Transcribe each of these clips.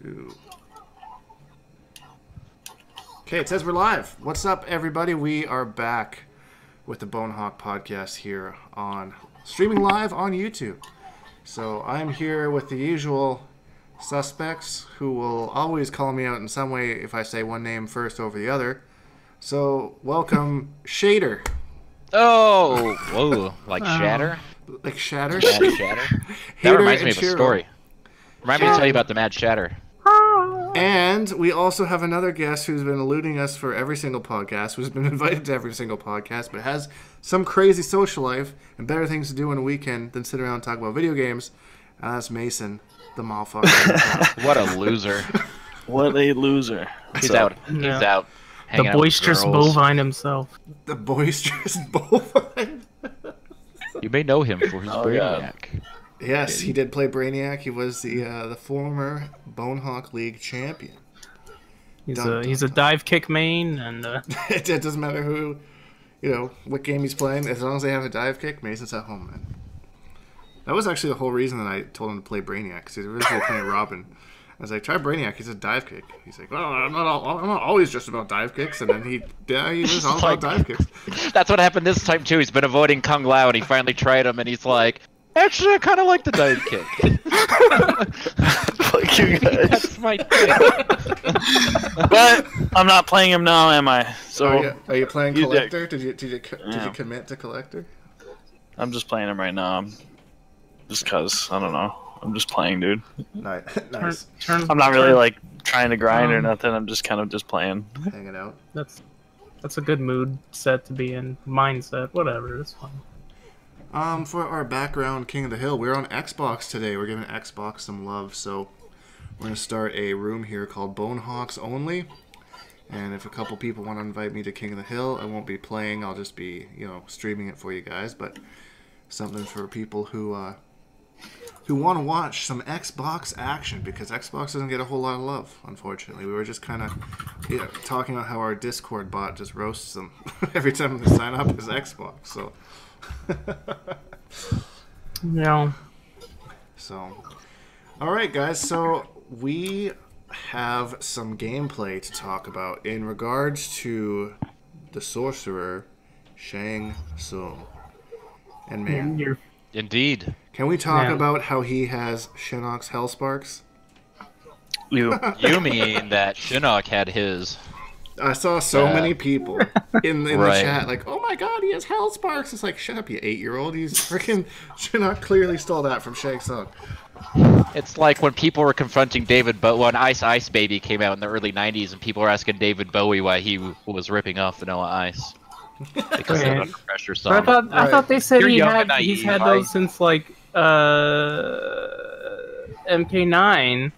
2. Okay, it says we're live. What's up, everybody? We are back with the BONEHAWK podcast here on streaming live on YouTube. So I'm here with the usual suspects who will always call me out in some way if I say one name first over the other. So welcome, Shader. Oh, whoa, like Shatter? Like Shatter? Mad Shatter? That reminds me of a story. Remind me to tell you about the Mad Shatter. And we also have another guest who's been eluding us for every single podcast, who's been invited to every single podcast, but has some crazy social life and better things to do on a weekend than sit around and talk about video games. And that's Mason, the motherfucker. What a loser. What a loser. He's out. He's out. The boisterous bovine himself. The boisterous bovine? You may know him for his Brainiac. Yes, he did play Brainiac. He was the former BONEHAWK League champion. He's a dive kick main, and it doesn't matter who, what game he's playing. As long as they have a dive kick, Mason's at home, man. That was actually the whole reason that I told him to play Brainiac, because he was originally playing Robin. I was like, try Brainiac. He's a dive kick. He's like, well, I'm not always just about dive kicks. And then he was all about dive kicks. That's what happened this time too. He's been avoiding Kung Lao, and he finally tried him, and he's like, actually, I kind of like the dive kick. Fuck you guys. That's my thing. But I'm not playing him now, am I? So are you playing Collector? Did you commit to Collector? I'm just playing him right now. Just cause I don't know. I'm just playing, dude. Nice. I'm not really like trying to grind or nothing. I'm just kind of just playing. Hanging out. That's a good mood set to be in. Mindset, whatever. It's fine. For our background, King of the Hill, we're on Xbox today. We're giving Xbox some love, so we're gonna start a room here called BONEHAWKs Only. And if a couple people want to invite me to King of the Hill, I won't be playing. I'll just be, streaming it for you guys. But something for people who want to watch some Xbox action, because Xbox doesn't get a whole lot of love, unfortunately. We were just kind of talking about how our Discord bot just roasts them every time they sign up as Xbox. So, yeah. So, all right, guys. So we have some gameplay to talk about in regards to the sorcerer Shang Tsung. And man, Indeed. can we talk about how he has Shinnok's Hellsparks? You mean that Shinnok had his? I saw so many people in the chat like, oh my god, he has Hellsparks. It's like, shut up, you 8-year-old. He's freaking Shinnok clearly stole that from Shang Tsung. It's like when people were confronting David Bowie when Ice Baby came out in the early 90s, and people were asking David Bowie why he was ripping off Vanilla Ice. Because of the Under Pressure song. But I thought they said he's had those since like MK9,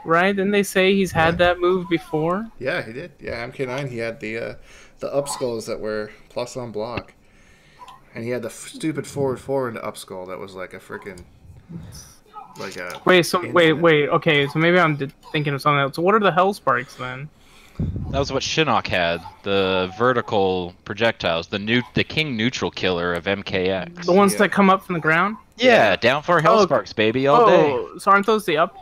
right? Didn't they say he's had that move before? Yeah, he did. Yeah, MK9, he had the up skulls that were plus on block, and he had the stupid forward up skull that was like a freaking wait. Okay, so maybe I'm thinking of something else. So what are the Hellsparks then? That was what Shinnok had, the vertical projectiles, the King Neutral Killer of MKX. The ones that come up from the ground? Yeah, down for Hellsparks, baby, all day. So aren't those the up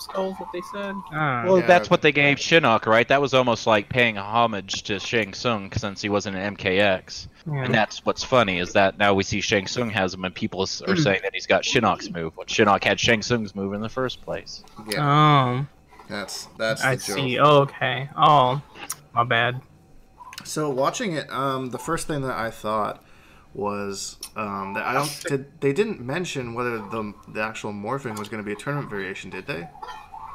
skulls that they said? Well, that's what they gave Shinnok, right? That was almost like paying homage to Shang Tsung since he wasn't an MKX. Yeah. And that's what's funny, is that now we see Shang Tsung has him and people are saying that he's got Shinnok's move, when Shinnok had Shang Tsung's move in the first place. Yeah. That's the joke. I see. Oh, okay. Oh, my bad. So watching it, the first thing that I thought was that they didn't mention whether the actual morphing was going to be a tournament variation, did they?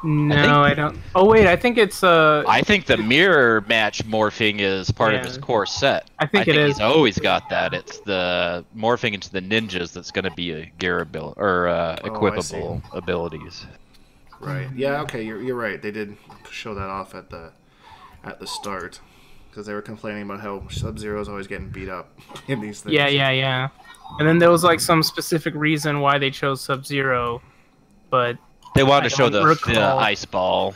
No, I don't. Oh wait, I think it's I think the mirror match morphing is part of his core set. I think it is. He's always got that. It's the morphing into the ninjas that's going to be a gear ability or equipable abilities. Right. Yeah. Okay. You're right. They did show that off at the start, because they were complaining about how Sub-Zero is always getting beat up in these things. Yeah. And then there was like some specific reason why they chose Sub-Zero, but they wanted to show the ice ball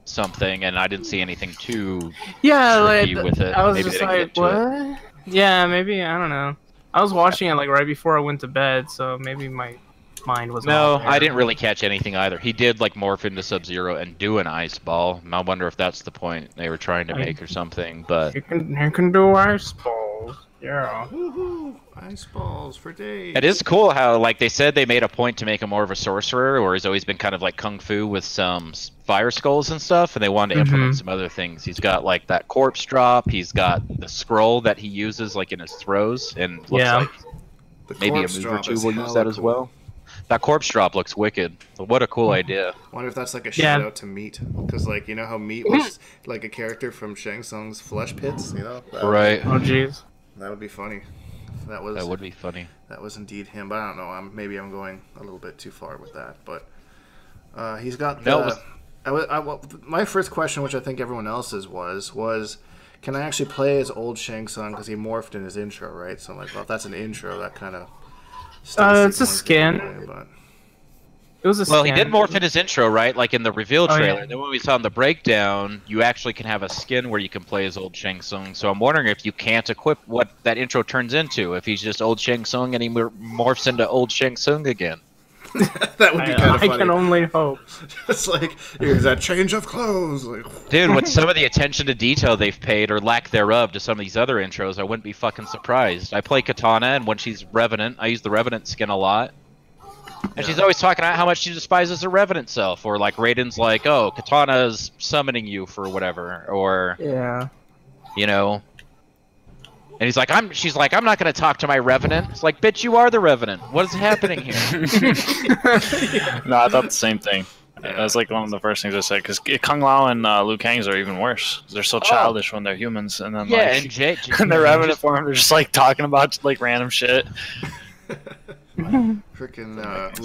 something, and I didn't see anything too tricky with it. I was just like, what? Yeah, maybe, I don't know. I was watching it like right before I went to bed, so maybe my Krypt's mind was No, all there. I didn't really catch anything either. He did like morph into Sub-Zero and do an ice ball. I wonder if that's the point they were trying to make or something. But you can do ice balls. Yeah. Woohoo! Ice balls for days. it is cool how like they said they made a point to make him more of a sorcerer, or he's always been kind of like kung fu with some fire skulls and stuff, and they wanted to implement some other things. He's got like that corpse drop. He's got the scroll that he uses like in his throws, and looks like maybe a move or two will use that as well. That corpse drop looks wicked. What a cool idea. Wonder if that's like a shout out to Meat, because like you know how Meat was like a character from Shang Tsung's Flesh Pits, you know? Right. Oh jeez. That would be funny. That would be funny. That was indeed him, but I don't know. Maybe I'm going a little bit too far with that. But he's got the. My first question, which I think everyone else's was, can I actually play as old Shang Tsung because he morphed in his intro, right? So I'm like, well, if that's an intro, that kind of. It's a skin. It was a Well, skin. he did morph in his intro, right? Like in the reveal trailer. Yeah. Then when we saw in the breakdown, you actually can have a skin where you can play as old Shang Tsung. So I'm wondering if you can't equip what that intro turns into. If he's just old Shang Tsung and he morphs into old Shang Tsung again. That would be kind of funny. I can only hope. It's like, here's that change of clothes. Like, Dude, with some of the attention to detail they've paid, or lack thereof, to some of these other intros, I wouldn't be fucking surprised. I play Katana, and when she's Revenant, I use the Revenant skin a lot. And she's always talking about how much she despises her Revenant self, or like Raiden's like, oh, Katana's summoning you for whatever, or Yeah. you know. And she's like, I'm not gonna talk to my Revenant. It's like, bitch, you are the Revenant. What is happening here? No, I thought the same thing. That was like one of the first things I said, because Kung Lao and Liu Kang's are even worse. They're so childish when they're humans, and then Yeah, like, and Jake, when they're Revenant form, they're just like talking about like random shit. freaking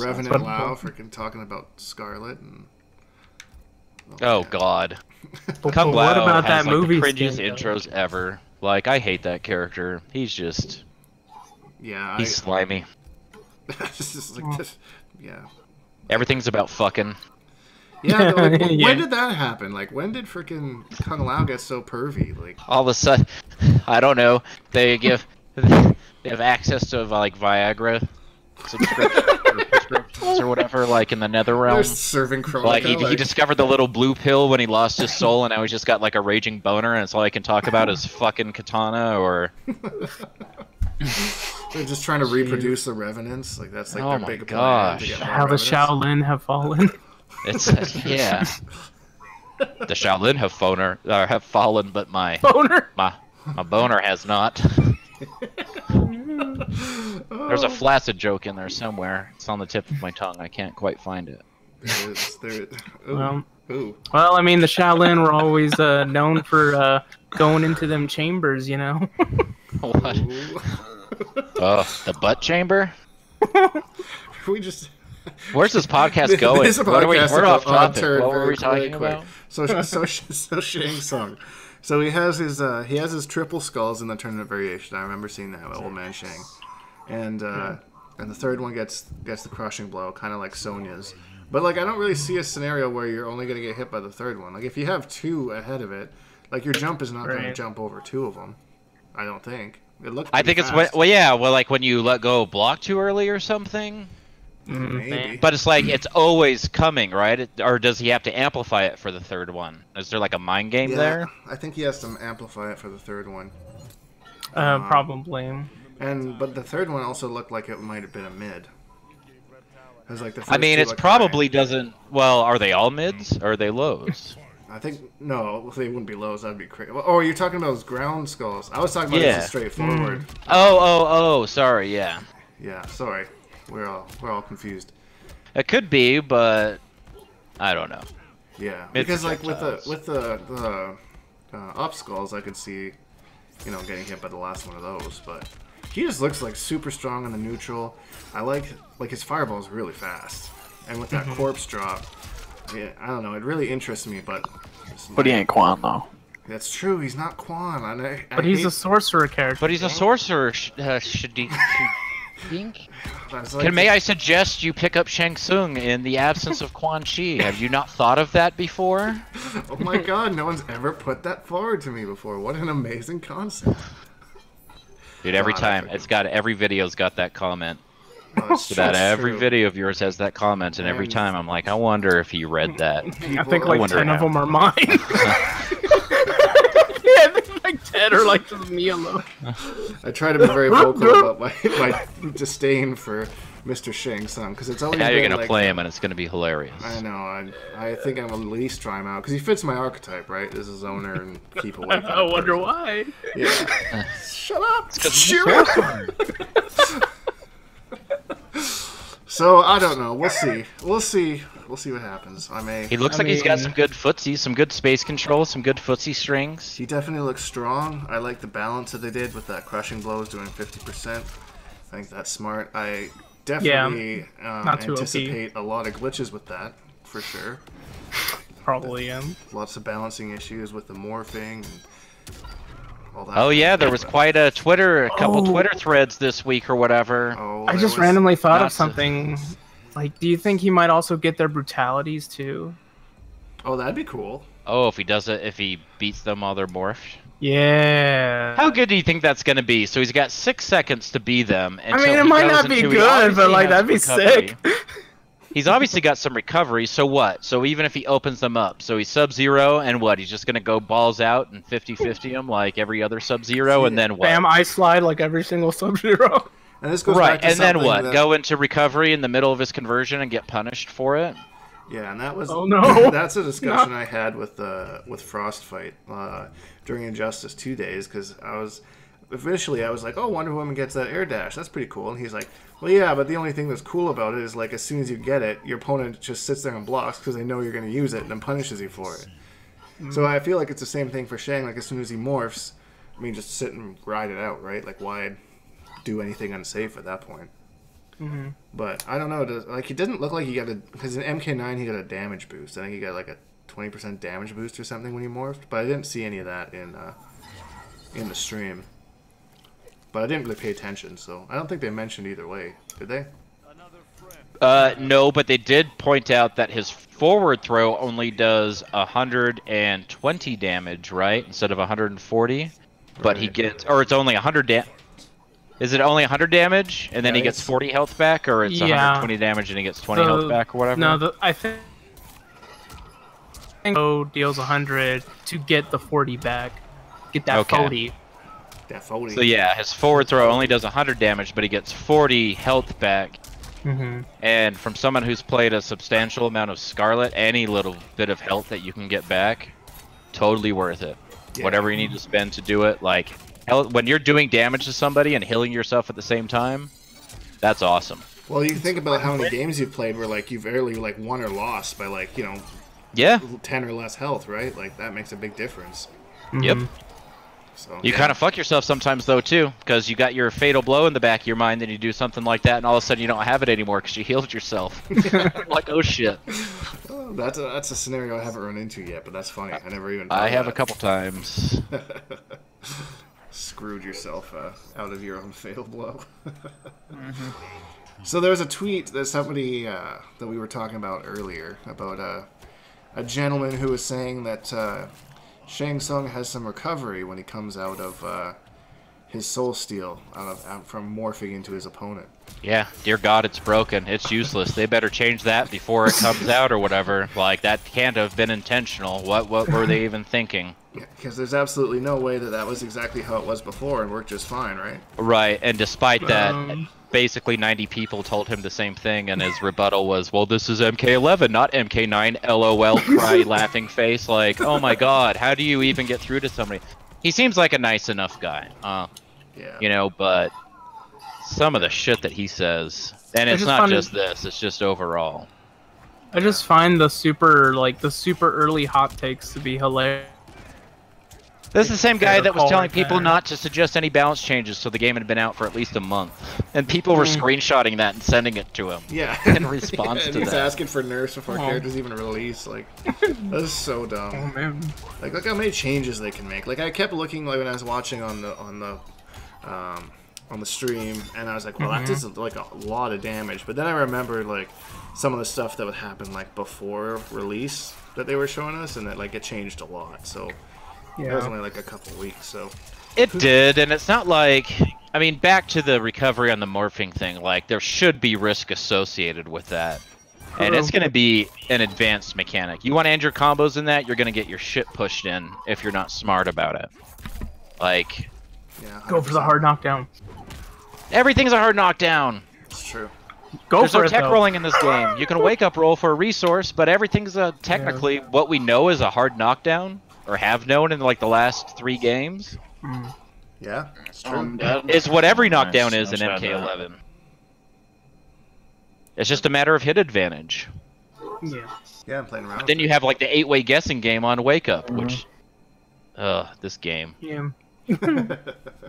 Revenant Lao, freaking talking about Scarlet and. oh god. But Kung what Lao about has that like movie the cringiest skin, though? intros ever. Like, I hate that character. He's just Yeah, he's slimy. it's just like this. Yeah. Everything's about fucking. Yeah, but, like, Yeah. when did that happen? Like, when did freaking Kung Lao get so pervy? Like, All of a sudden, I don't know. They have access to like Viagra subscriptions or whatever, like in the Nether they're realm. serving Chronica. Like he discovered the little blue pill when he lost his soul, and now he's just got like a raging boner, and it's all he can talk about is fucking Katana or. They're just trying to reproduce the Revenants. Like that's like Oh their my big plan to gosh. get more How the Revenants. Shaolin have fallen. It's yeah. The Shaolin have fallen, but my Boner. boner has not. There's a flaccid joke in there somewhere. It's on the tip of my tongue. I can't quite find it. Ooh. Well, I mean, the Shaolin were always known for going into them chambers, you know? What? Ooh. Oh, the butt chamber? We just. Where's this podcast going? This What are we, podcast we're off took a topic. turn What were very we talking quick. about? So Shang Tsung. So he has his triple skulls in the tournament variation. I remember seeing that with Old Man Shang, and the third one gets the crushing blow, kind of like Sonya's. But like I don't really see a scenario where you're only gonna get hit by the third one. Like if you have two ahead of it, like your jump is not gonna jump over two of them. I don't think. It looked. I think it's fast. like when you let go block too early or something. Maybe. But it's like it's always coming, right? Or does he have to amplify it for the third one? Is there like a mind game there? I think he has to amplify it for the third one. Probably. But the third one also looked like it might have been a mid. It was like the I first mean, two it's looked probably high. doesn't. Well, are they all mids or are they lows? I think no, they wouldn't be lows. That'd be crazy. Oh, you're talking about those ground skulls. I was talking about this straightforward. Oh, sorry, yeah. Yeah, sorry. We're all confused. It could be, but I don't know. Yeah, Mid because like with projectiles. the up skulls, I could see, getting hit by the last one of those. But he just looks like super strong in the neutral. I like his fireball is really fast, and with that corpse drop, yeah, I don't know. It really interests me, but. But he ain't Quan though. That's true. He's not Quan. But he's a sorcerer character. But he's a sorcerer. May I suggest you pick up Shang Tsung in the absence of Quan Chi? Have you not thought of that before? Oh my god, no one's ever put that forward to me before. What an amazing concept. Dude, every video's got that comment. That's About every true. video of yours has that comment, and every time I'm like, I wonder if he read that. I think like 10 of them are mine. Yeah, I think like 10 are like just me alone. I try to be very vocal about my disdain for Mr. Shang Tsung because it's always now you're been, gonna like, play him, and it's gonna be hilarious. I know. I think I'm gonna at least try him out because he fits my archetype, right? As a zoner and keep away. I wonder why. Yeah. Shut up. So I don't know. We'll see. We'll see what happens. He looks like he's got some good footsie, some good space control, some good footsie strings. He definitely looks strong. I like the balance that they did with that crushing blows doing 50%. I think that's smart. I definitely anticipate a lot of glitches with that, for sure. Probably am. Lots of balancing issues with the morphing and all that. Oh yeah, there was quite a couple Twitter threads this week or whatever. Oh, I just randomly thought of something. Like, do you think he might also get their brutalities too? Oh, that'd be cool. Oh, if he does it, if he beats them while they're morphed. Yeah. How good do you think that's gonna be? So he's got 6 seconds to be them. I mean, it might not be good, but like that'd be sick. He's obviously got some recovery, so what? So even if he opens them up, so he's Sub-Zero, and what? He's just going to go balls out and 50-50 him like every other Sub-Zero, and then what? Bam, ice slide like every single Sub-Zero. And this goes right, back to and then what? that... Go into recovery in the middle of his conversion and get punished for it? Yeah, and that was... Oh, no. That's a discussion I had with Frostfight during Injustice 2 days, because initially I was like, oh, Wonder Woman gets that air dash. That's pretty cool. And he's like, well, yeah, but the only thing that's cool about it is, like, as soon as you get it, your opponent just sits there and blocks because they know you're going to use it and then punishes you for it. So I feel like it's the same thing for Shang. Like, as soon as he morphs, I mean, just sit and ride it out, right? Like, why do anything unsafe at that point? But I don't know. Like, he didn't look like he got a... Because in MK9, he got a damage boost. I think he got, like, a 20% damage boost or something when he morphed. But I didn't see any of that in the stream. But I didn't really pay attention, so I don't think they mentioned either way. Did they? No, but they did point out that his forward throw only does 120 damage, right? Instead of 140. But he gets... Or it's only 100 damage. Is it only 100 damage, and then he gets 40 health back? Or it's 120 damage and he gets 20 health back, or whatever? No, I think... deals 100 to get the 40 back. Get that 40. So yeah, his forward throw only does 100 damage, but he gets 40 health back. And from someone who's played a substantial amount of Scarlet, any little bit of health that you can get back, totally worth it. Yeah. Whatever you need to spend to do it, like when you're doing damage to somebody and healing yourself at the same time, that's awesome. Well, you think about how many games you've played where like you've barely like won or lost by like 10 or less health, right? Like that makes a big difference. Yep. So, you kind of fuck yourself sometimes, though, too, because you got your fatal blow in the back of your mind, then you do something like that, and all of a sudden you don't have it anymore because you healed yourself. Like, oh, shit. Oh, that's a scenario I haven't run into yet, but that's funny. I never even I have a couple times. Screwed yourself out of your own fatal blow. So there was a tweet that somebody that we were talking about earlier about a gentleman who was saying that... Shang Tsung has some recovery when he comes out of his soul steal, out from morphing into his opponent. Yeah, dear God, it's broken. It's useless. They better change that before it comes out or whatever. Like, that can't have been intentional. What were they even thinking? Yeah, because there's absolutely no way that was exactly how it was before and worked just fine, right? Right, and despite that, basically 90 people told him the same thing, and his rebuttal was, well, this is MK11, not MK9, LOL, cry, laughing face, like, oh my God, how do you even get through to somebody? He seems like a nice enough guy, but some of the shit that he says, and it's not just this, it's just overall. I just find the super early hot takes to be hilarious. This is the same guy that was telling people not to suggest any balance changes so the game had been out for at least a month. And people were screenshotting that and sending it to him. Yeah. In response to that. He's asking for nerfs before characters even release. Like, that is so dumb. Oh, man. Like, look how many changes they can make. Like, I kept looking like when I was watching on the stream, and I was like, well, that does like a lot of damage. But then I remembered like some of the stuff that would happen like before release that they were showing us, and that like it changed a lot. So. Yeah. It was only like a couple weeks, so... It did, and it's not like I mean, back to the recovery on the morphing thing. Like, there should be risk associated with that, and it's going to be an advanced mechanic. You want to end your combos in that, you're going to get your shit pushed in if you're not smart about it. Like, Yeah, Go for the hard knockdown. everything's a hard knockdown. It's true. There's no tech rolling in this game. You can wake up roll for a resource, but everything's technically what we know is a hard knockdown, or have known in like the last 3 games. Yeah, it's true. Is what every knockdown is in MK11. It's just a matter of hit advantage. Yeah. Yeah, I'm playing around. Then you have like the 8-way guessing game on Wake Up, which, this game, Yeah.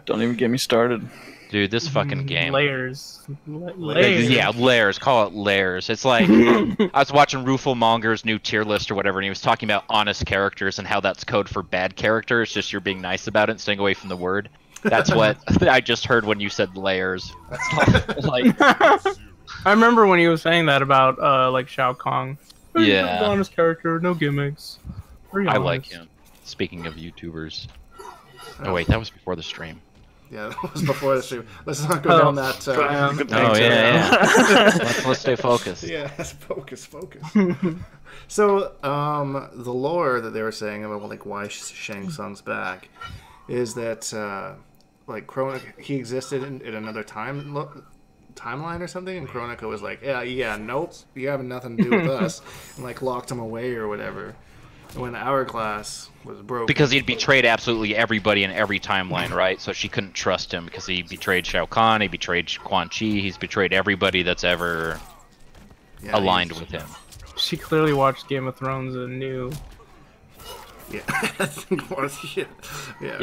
Don't even get me started. dude, this fucking game. Layers. Layers. Yeah, layers. Call it layers. It's like I was watching Rufal Monger's new tier list or whatever, and he was talking about honest characters and how that's code for bad characters. Just you're being nice about it, and staying away from the word. That's what I just heard when you said layers. That's like, I remember when he was saying that about like Shao Kahn. Yeah. Honest character, no gimmicks. I like him. Speaking of YouTubers. Oh wait, that was before the stream. Yeah, that was before the stream. Let's not go down that. Oh yeah. let's stay focused. Yeah, focus. So, the lore that they were saying about like why Shang Tsung's back is that like Kronika, he existed in another timeline or something, and Kronika was like, yeah, nope, you have nothing to do with us, and like locked him away or whatever. And when the hourglass was broken, because he'd betrayed absolutely everybody in every timeline, right? So she couldn't trust him because he betrayed Shao Kahn, he betrayed Quan Chi, he's betrayed everybody that's ever aligned with him. She clearly watched Game of Thrones and knew. Yeah,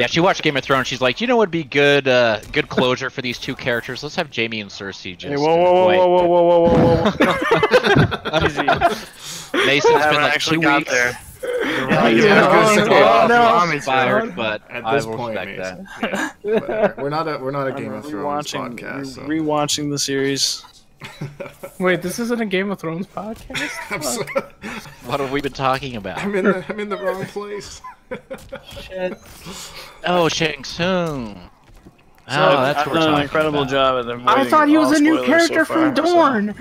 she watched Game of Thrones. She's like, you know what would be good good closure for these 2 characters? Let's have Jaime and Cersei just... Hey, whoa. Mason's been like 2 weeks. There. I'm inspired, but at this I will point, respect Mason. Yeah, we're not a Game of Thrones podcast. So. Rewatching the series. Wait, this isn't a Game of Thrones podcast? What have we been talking about? I'm in the wrong place. Shit. Oh, Shang Tsung. So that's what we're talking an incredible about. Job at avoiding. I thought he was a new character from Dorn.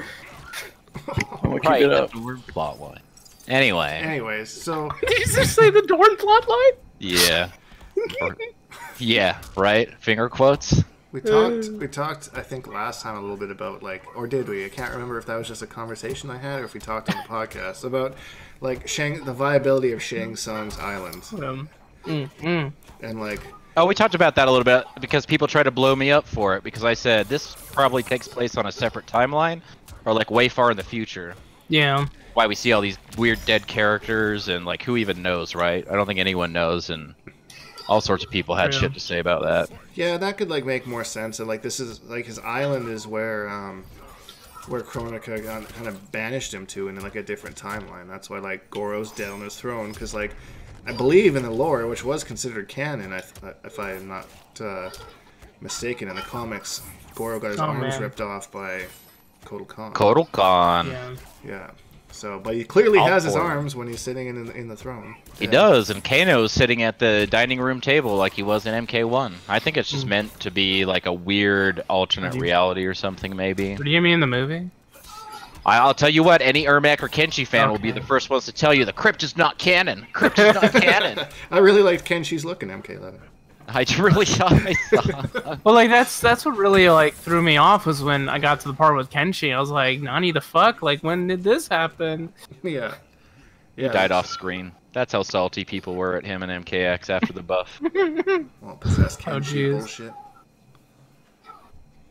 We'll keep it up. Dorn plot line. Anyways, so did you just say the Dorn plot line? Yeah. Yeah, right? Finger quotes? We talked, I think, last time a little bit about, like, or did we? I can't remember if that was just a conversation I had or if we talked on the podcast about, like, the viability of Shang Tsung's island. And, like... Oh, we talked about that a little bit because people try to blow me up for it because I said this probably takes place on a separate timeline or, like, way far in the future. Yeah. Why we see all these weird dead characters and, like, who even knows, right? I don't think anyone knows, and... all sorts of people had shit to say about that. Yeah, that could like make more sense. And like this is like his island is where Kronika kind of banished him to in like a different timeline. That's why like Goro's dead on his throne because like I believe in the lore, which was considered canon, if I am not mistaken, in the comics, Goro got his arms ripped off by Kotal Khan. Kotal Khan. Yeah. So, but he clearly has his arms when he's sitting in the throne. He does, and Kano's sitting at the dining room table like he was in MK1. I think it's just meant to be like a weird alternate reality or something, maybe. Do you mean the movie? I'll tell you what, any Ermac or Kenshi fan will be the first ones to tell you the Krypt is not canon. Krypt is not canon. I really liked Kenshi's look in MK11. I really thought. Well, like that's what really like threw me off was when I got to the part with Kenshi. I was like, Nani, the fuck? Like, when did this happen? Yeah. He died off screen. That's how salty people were at him and MKX after the buff. Well, possessed Kenshi bullshit.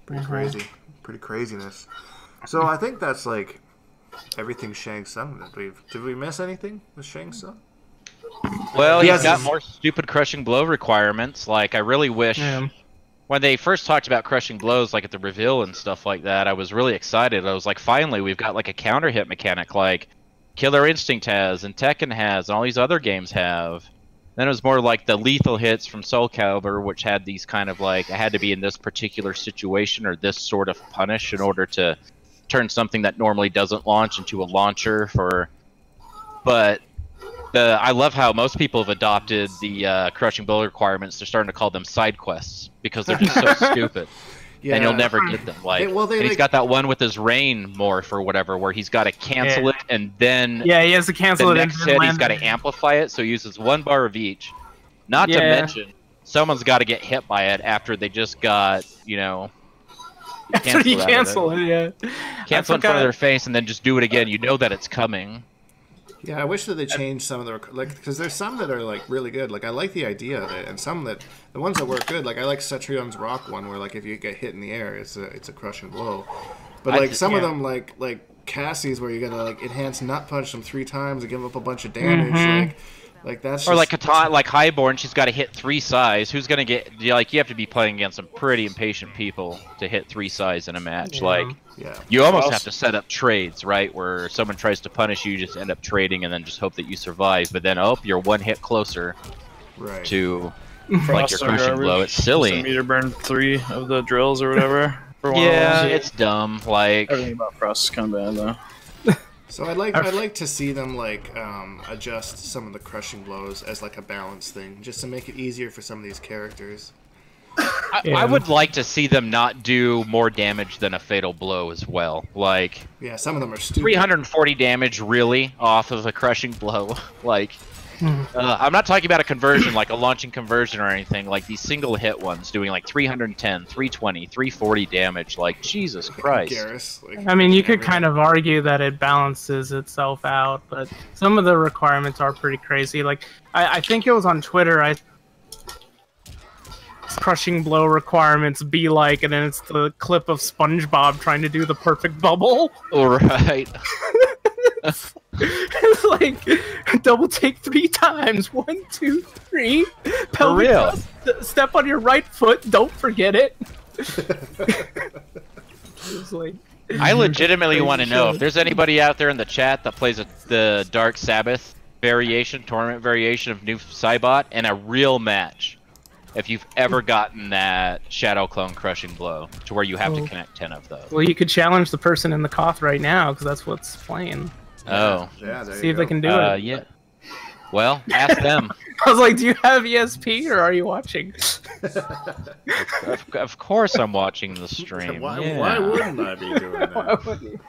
Pretty crazy. Pretty craziness. So I think that's like everything Shang Tsung. Did we miss anything with Shang Tsung? Well, he's got more stupid crushing blow requirements. Like, I really wish when they first talked about crushing blows, like at the reveal and stuff like that, I was really excited. I was like, finally, we've got like a counter hit mechanic like Killer Instinct has and Tekken has and all these other games have. Then it was more like the lethal hits from Soul Calibur, which had these kind of like, I had to be in this particular situation or this sort of punish in order to turn something that normally doesn't launch into a launcher for... But I love how most people have adopted the crushing blow requirements. They're starting to call them side quests because they're just so stupid. Yeah. And you'll never get them. Like, he's got that one with his rain morph or whatever, where he's got to cancel it and then he has to cancel the it. Next hit, he's got to amplify it, so he uses 1 bar of each. Not to mention, someone's got to get hit by it after they just got, you know. After you cancel it, cancel in front of their face and then just do it again. You know that it's coming. Yeah, I wish that they changed some of the because there's some that are like really good. Like I like the idea of it, and some that the ones that work good. Like I like Cetrion's rock one, where like if you get hit in the air, it's a crushing blow. But like some of them, like Cassie's, where you gotta like enhance nut punch them 3 times and give up a bunch of damage. Like that's or just, like Katana, like Highborn, she's got to hit 3 size. Who's gonna get like you have to be playing against some pretty impatient people to hit 3 size in a match. You almost have to set up trades, right? Where someone tries to punish you, you just end up trading and then just hope that you survive. But then you're 1 hit closer to like your crushing blow. It's silly. Meter burn 3 of the drills or whatever. Yeah, it's dumb. Like everything about Frost is kind of bad though. So I'd like to see them like adjust some of the crushing blows as like a balance thing, just to make it easier for some of these characters. I would like to see them not do more damage than a fatal blow as well. Like some of them are stupid. 340 damage really off of a crushing blow. Like I'm not talking about a conversion, like a launching conversion or anything. Like these single hit ones doing like 310, 320, 340 damage. Like Jesus Christ. I mean, you could kind of argue that it balances itself out, but some of the requirements are pretty crazy. Like I think it was on Twitter. Crushing blow requirements be like, and then it's the clip of SpongeBob trying to do the perfect bubble. Alright. It's like double take 3 times. 1, 2, 3. For real. Step on your right foot. Don't forget it. It's like, I legitimately want to know if there's anybody out there in the chat that plays the Dark Sabbath tournament variation of New Cybot in a real match. If you've ever gotten that Shadow Clone crushing blow to where you have to connect 10 of those. Well, you could challenge the person in the Koth right now because that's what's playing. Oh. Yeah, see if they can do it. Yeah. Well, ask them. I was like, do you have ESP or are you watching? Of course I'm watching the stream. Why wouldn't I be doing that?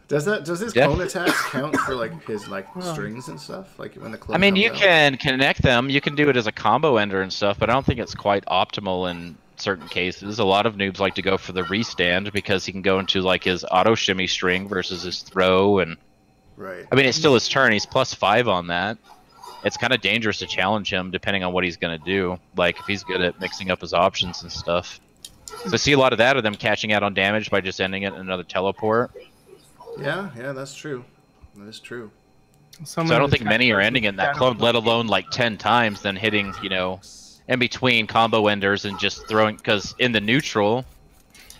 Does his clone attacks count for like his strings and stuff? Like when the clone. I mean, you can connect them. You can do it as a combo ender and stuff, but I don't think it's quite optimal in certain cases. A lot of noobs like to go for the restand because he can go into like his auto shimmy string versus his throw, and I mean it's still his turn. He's +5 on that. It's kind of dangerous to challenge him depending on what he's gonna do. Like if he's good at mixing up his options and stuff. So I see a lot of that of them catching out on damage by just ending it in another teleport. Yeah, that's true. That is true. So I don't think many are ending in that clone, let alone like 10 times, then hitting, you know, in between combo enders and just throwing, because in the neutral,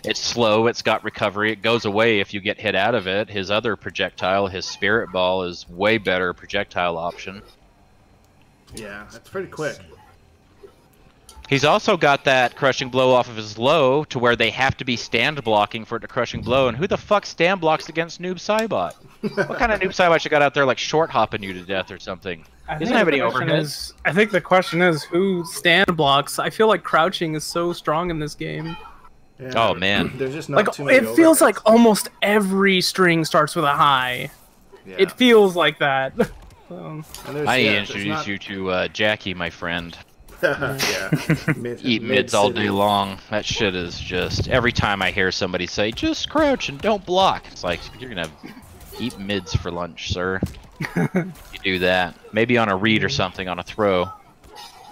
it's slow, it's got recovery, it goes away if you get hit out of it. His other projectile, his Spirit Ball, is way better projectile option. Yeah, that's pretty quick. He's also got that crushing blow off of his low to where they have to be stand blocking for it to crushing blow. And who the fuck stand blocks against Noob Cybot? What kind of Noob Cybot you got out there like short hopping you to death or something? He doesn't have any overheads. I think the question is who stand blocks. I feel like crouching is so strong in this game. Yeah, oh man, there's just not too many it feels like almost every string starts with a high. Yeah. It feels like that. I introduce you to Jackie, my friend. Eat mids all day long. That shit is just... Every time I hear somebody say, just crouch and don't block, it's like, you're gonna eat mids for lunch, sir. You do that. Maybe on a read or something, on a throw.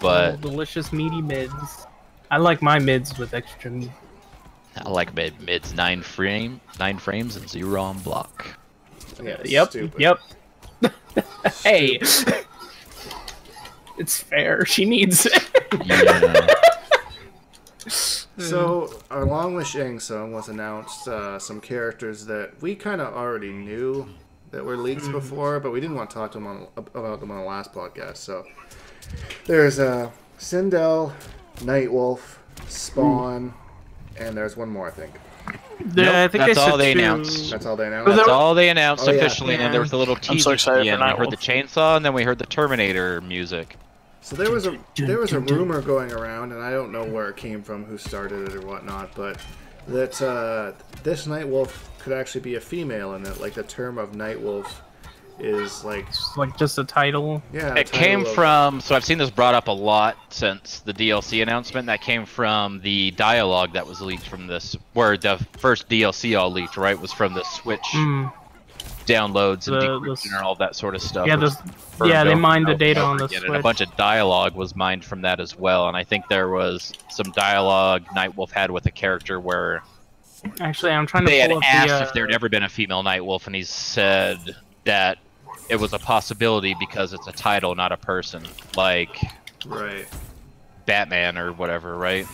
But... delicious meaty mids. I like my mids with extra meat. I like mids 9 frames and 0 on block. Yeah, yep. Hey! It's fair. She needs it. Yeah. So, along with Shang Tsung was announced some characters that we kind of already knew that were leaked before, but we didn't want to talk to them about them on the last podcast. So, there's Sindel, Nightwolf, Spawn, and there's one more, I think. I think that's they all said they 2. announced. That's all they announced. That's all they announced Oh, yeah. officially, and then there was a little teaser. so excited at the for end. We heard the Nightwolf. chainsaw, and then we heard the Terminator music. So there was a rumor going around, and I don't know where it came from, who started it or whatnot, but that this Nightwolf could actually be a female, and that like the term of Nightwolf is like just a title. yeah. It came from. So I've seen this brought up a lot since the DLC announcement. That came from the dialogue that was leaked from this, where the first DLC all leaked. Right, was from the Switch downloads and decryption and all that sort of stuff. Yeah, they mined the data on the Switch. Switch. And a bunch of dialogue was mined from that as well. And I think there was some dialogue Nightwolf had with a character where actually I'm trying to. They had pull up asked if there'd ever been a female Nightwolf, and he said that it was a possibility because it's a title, not a person, like right Batman or whatever, right?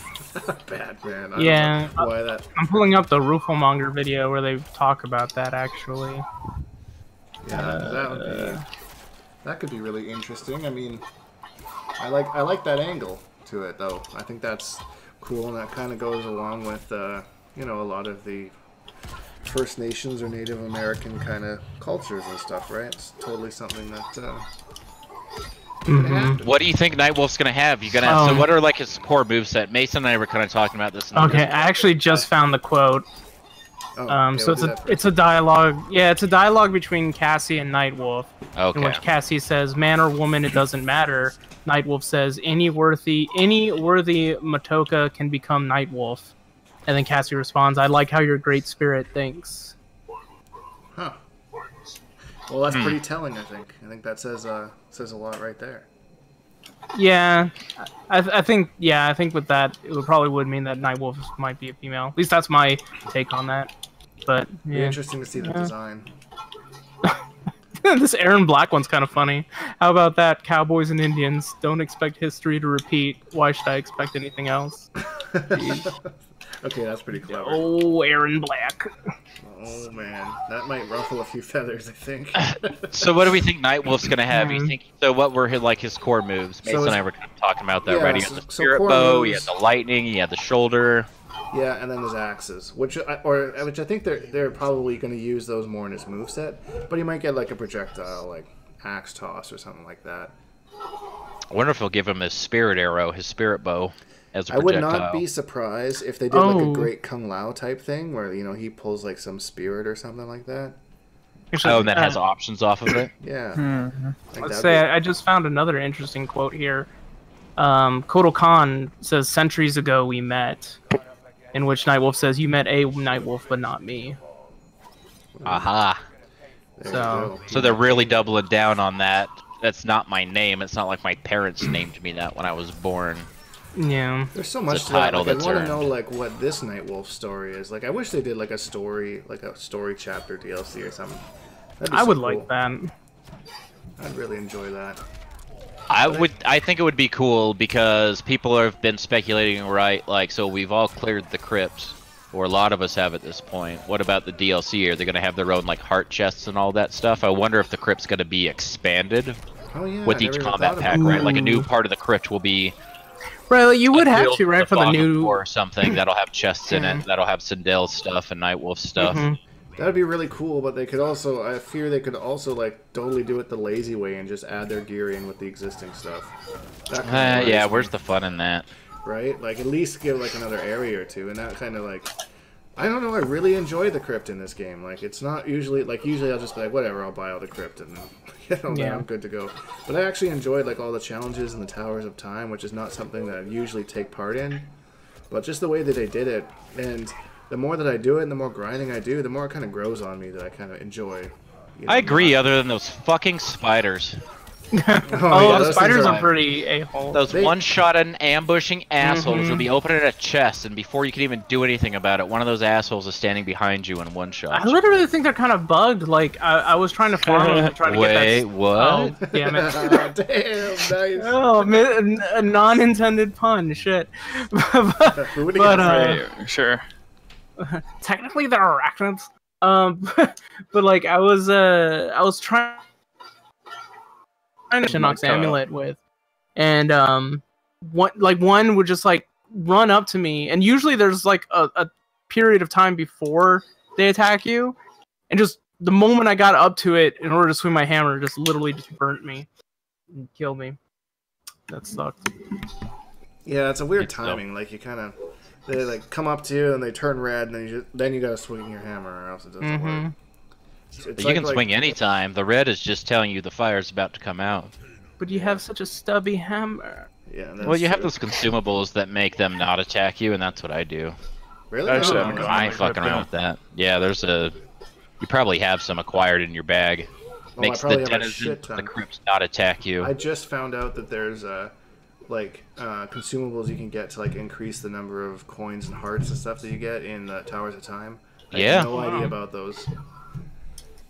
Batman. Yeah, why that? I'm pulling up the Rufelmonger video where they talk about that actually. Yeah, that could be really interesting. I mean, I like that angle to it though. I think that's cool, and that kind of goes along with you know, a lot of the First Nations or Native American kind of cultures and stuff, right? It's totally something that. What do you think Nightwolf's gonna have? You gonna so what are like his core moveset? Mason and I were kind of talking about this. Okay, I actually just found the quote. So it's a dialogue. Yeah, it's a dialogue between Cassie and Nightwolf. Okay. In which Cassie says, "Man or woman, it doesn't matter." Nightwolf says, "Any worthy Matoka can become Nightwolf." And then Cassie responds, "I like how your great spirit thinks." Huh. Well, that's pretty telling. I think that says a lot right there. Yeah, I think with that it would mean that Nightwolf might be a female. At least that's my take on that. But yeah. Be interesting to see the design. This Aaron Black one's kind of funny. How about that? Cowboys and Indians don't expect history to repeat. Why should I expect anything else? Okay, that's pretty clever. Oh, Aaron Black. Oh man, that might ruffle a few feathers, I think. So what do we think Nightwolf's gonna have? You think so? What were his core moves? Mason and I were kind of talking about that, right? He had the spirit bow, he had the lightning, he had the shoulder. Yeah, and then there's axes, which I think they're probably going to use those more in his moveset, but he might get like a projectile, like axe toss or something like that. I wonder if he'll give him his spirit arrow, his spirit bow, as a projectile. I would not be surprised if they did like a great Kung Lao type thing, where he pulls like some spirit or something like that. Oh, and that has options off of it. Yeah. Let's say I just found another interesting quote here. Kotal Khan says, "Centuries ago we met." In which Nightwolf says, "You met a Nightwolf, but not me." Aha. So they're really doubling down on that. That's not my name. It's not like my parents named me that when I was born. Yeah. There's so much to that. Like, I want to know like what this Nightwolf story is. Like, I wish they did like a story chapter DLC or something. I would like that. I'd really enjoy that. I think it would be cool because people have been speculating, right? Like, so we've all cleared the Krypt, or a lot of us have at this point. What about the DLC? Are they going to have their own like heart chests and all that stuff? I wonder if the Krypt's going to be expanded with each combat pack, right? Like a new part of the Krypt will be. Right, you would have to, right, for the new or something that'll have chests in it. That'll have Sindel's stuff and Nightwolf stuff. That'd be really cool, but they could also, I fear they could also like totally do it the lazy way and just add their gear in with the existing stuff. Yeah, where's the fun in that? Right? Like, at least give like another area or two, and that kind of like, I don't know, I really enjoy the Krypt in this game. Like, it's not usually, usually I'll just be like, whatever, I'll buy all the Krypt, and then I'm good to go. But I actually enjoyed like all the challenges and the Towers of Time, which is not something that I usually take part in. But just the way that they did it, and the more that I do it and the more grinding I do, the more it kind of grows on me that I kind of enjoy. I agree, other than those fucking spiders. The spiders are pretty a-hole. Those one-shot and ambushing assholes will be opening a chest, and before you can even do anything about it, one of those assholes is standing behind you in one shot. I literally think they're kind of bugged. Like, I was trying to farm them to try to get that... Wait, what? Oh, damn it. Damn, nice. Oh, a non-intended pun, shit. Sure. Technically, they're arachnids. But like, I was trying Shinnok's amulet with, and one would just like run up to me, and usually there's like a period of time before they attack you, and just the moment I got up to it in order to swing my hammer, just literally just burnt me and killed me. That sucked. Yeah, it's a weird timing. Like you kind of, they like come up to you and they turn red, and then you gotta swing your hammer, or else it doesn't work. But you can swing anytime. The red is just telling you the fire's about to come out. But you have such a stubby hammer. Yeah. Well, you have those consumables that make them not attack you, and that's what I do. Really? Actually, I ain't fucking around with that. Yeah, there's a. You probably have some acquired in your bag. Makes the denizens of the crypts not attack you. I just found out that there's like consumables you can get to like increase the number of coins and hearts and stuff that you get in Towers of Time. I had no idea about those.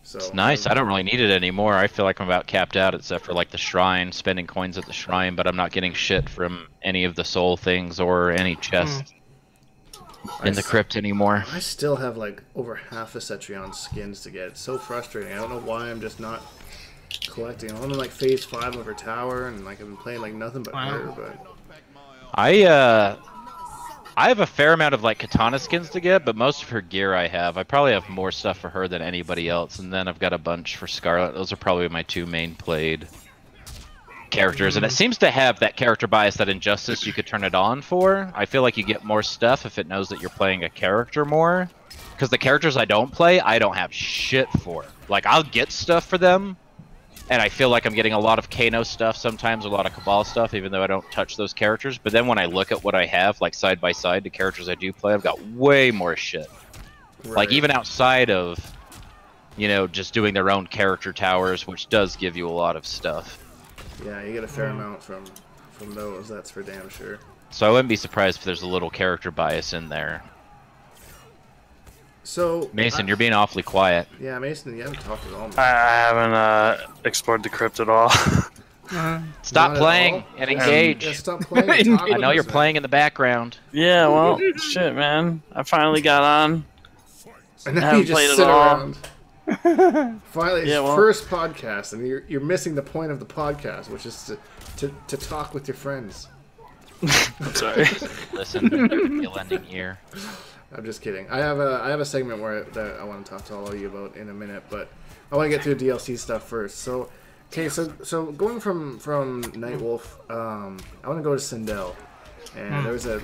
So, it's nice. I don't really need it anymore. I feel like I'm about capped out, except for like the shrine, spending coins at the shrine, but I'm not getting shit from any of the soul things or any chests in the crypt anymore. I still have like over half a Cetrion skins to get. It's so frustrating. I don't know why I'm just not collecting. I'm in like phase 5 of her tower, and like I've been playing like nothing but her. But I have a fair amount of like katana skins to get, but most of her gear I have. I probably have more stuff for her than anybody else, and then I've got a bunch for Scarlet. Those are probably my 2 main played characters, and it seems to have that character bias that Injustice you could turn it on for. I feel like you get more stuff if it knows that you're playing a character more, because the characters I don't play, I don't have shit for. Like, I'll get stuff for them, and I feel like I'm getting a lot of Kano stuff sometimes, a lot of Cabal stuff, even though I don't touch those characters. But then when I look at what I have, like side by side to characters I do play, I've got way more shit. Right. Like even outside of, you know, just doing their own character towers, which does give you a lot of stuff. Yeah, you get a fair amount from those, that's for damn sure. So I wouldn't be surprised if there's a little character bias in there. So Mason, you're being awfully quiet. Yeah, Mason, you haven't talked at all. I haven't explored the crypt at all. Stop playing and engage. Yeah, stop playing. I know you're playing in the background. Yeah, well, shit, man. I finally got on. And now you just sit around. Finally, it's first podcast, and you're missing the point of the podcast, which is to talk with your friends. I'm sorry. Listen, your lending ear. I'm just kidding. I have a segment that I want to talk to all of you about in a minute, but I want to get through DLC stuff first. So, okay, so going from Nightwolf, I want to go to Sindel, and there's a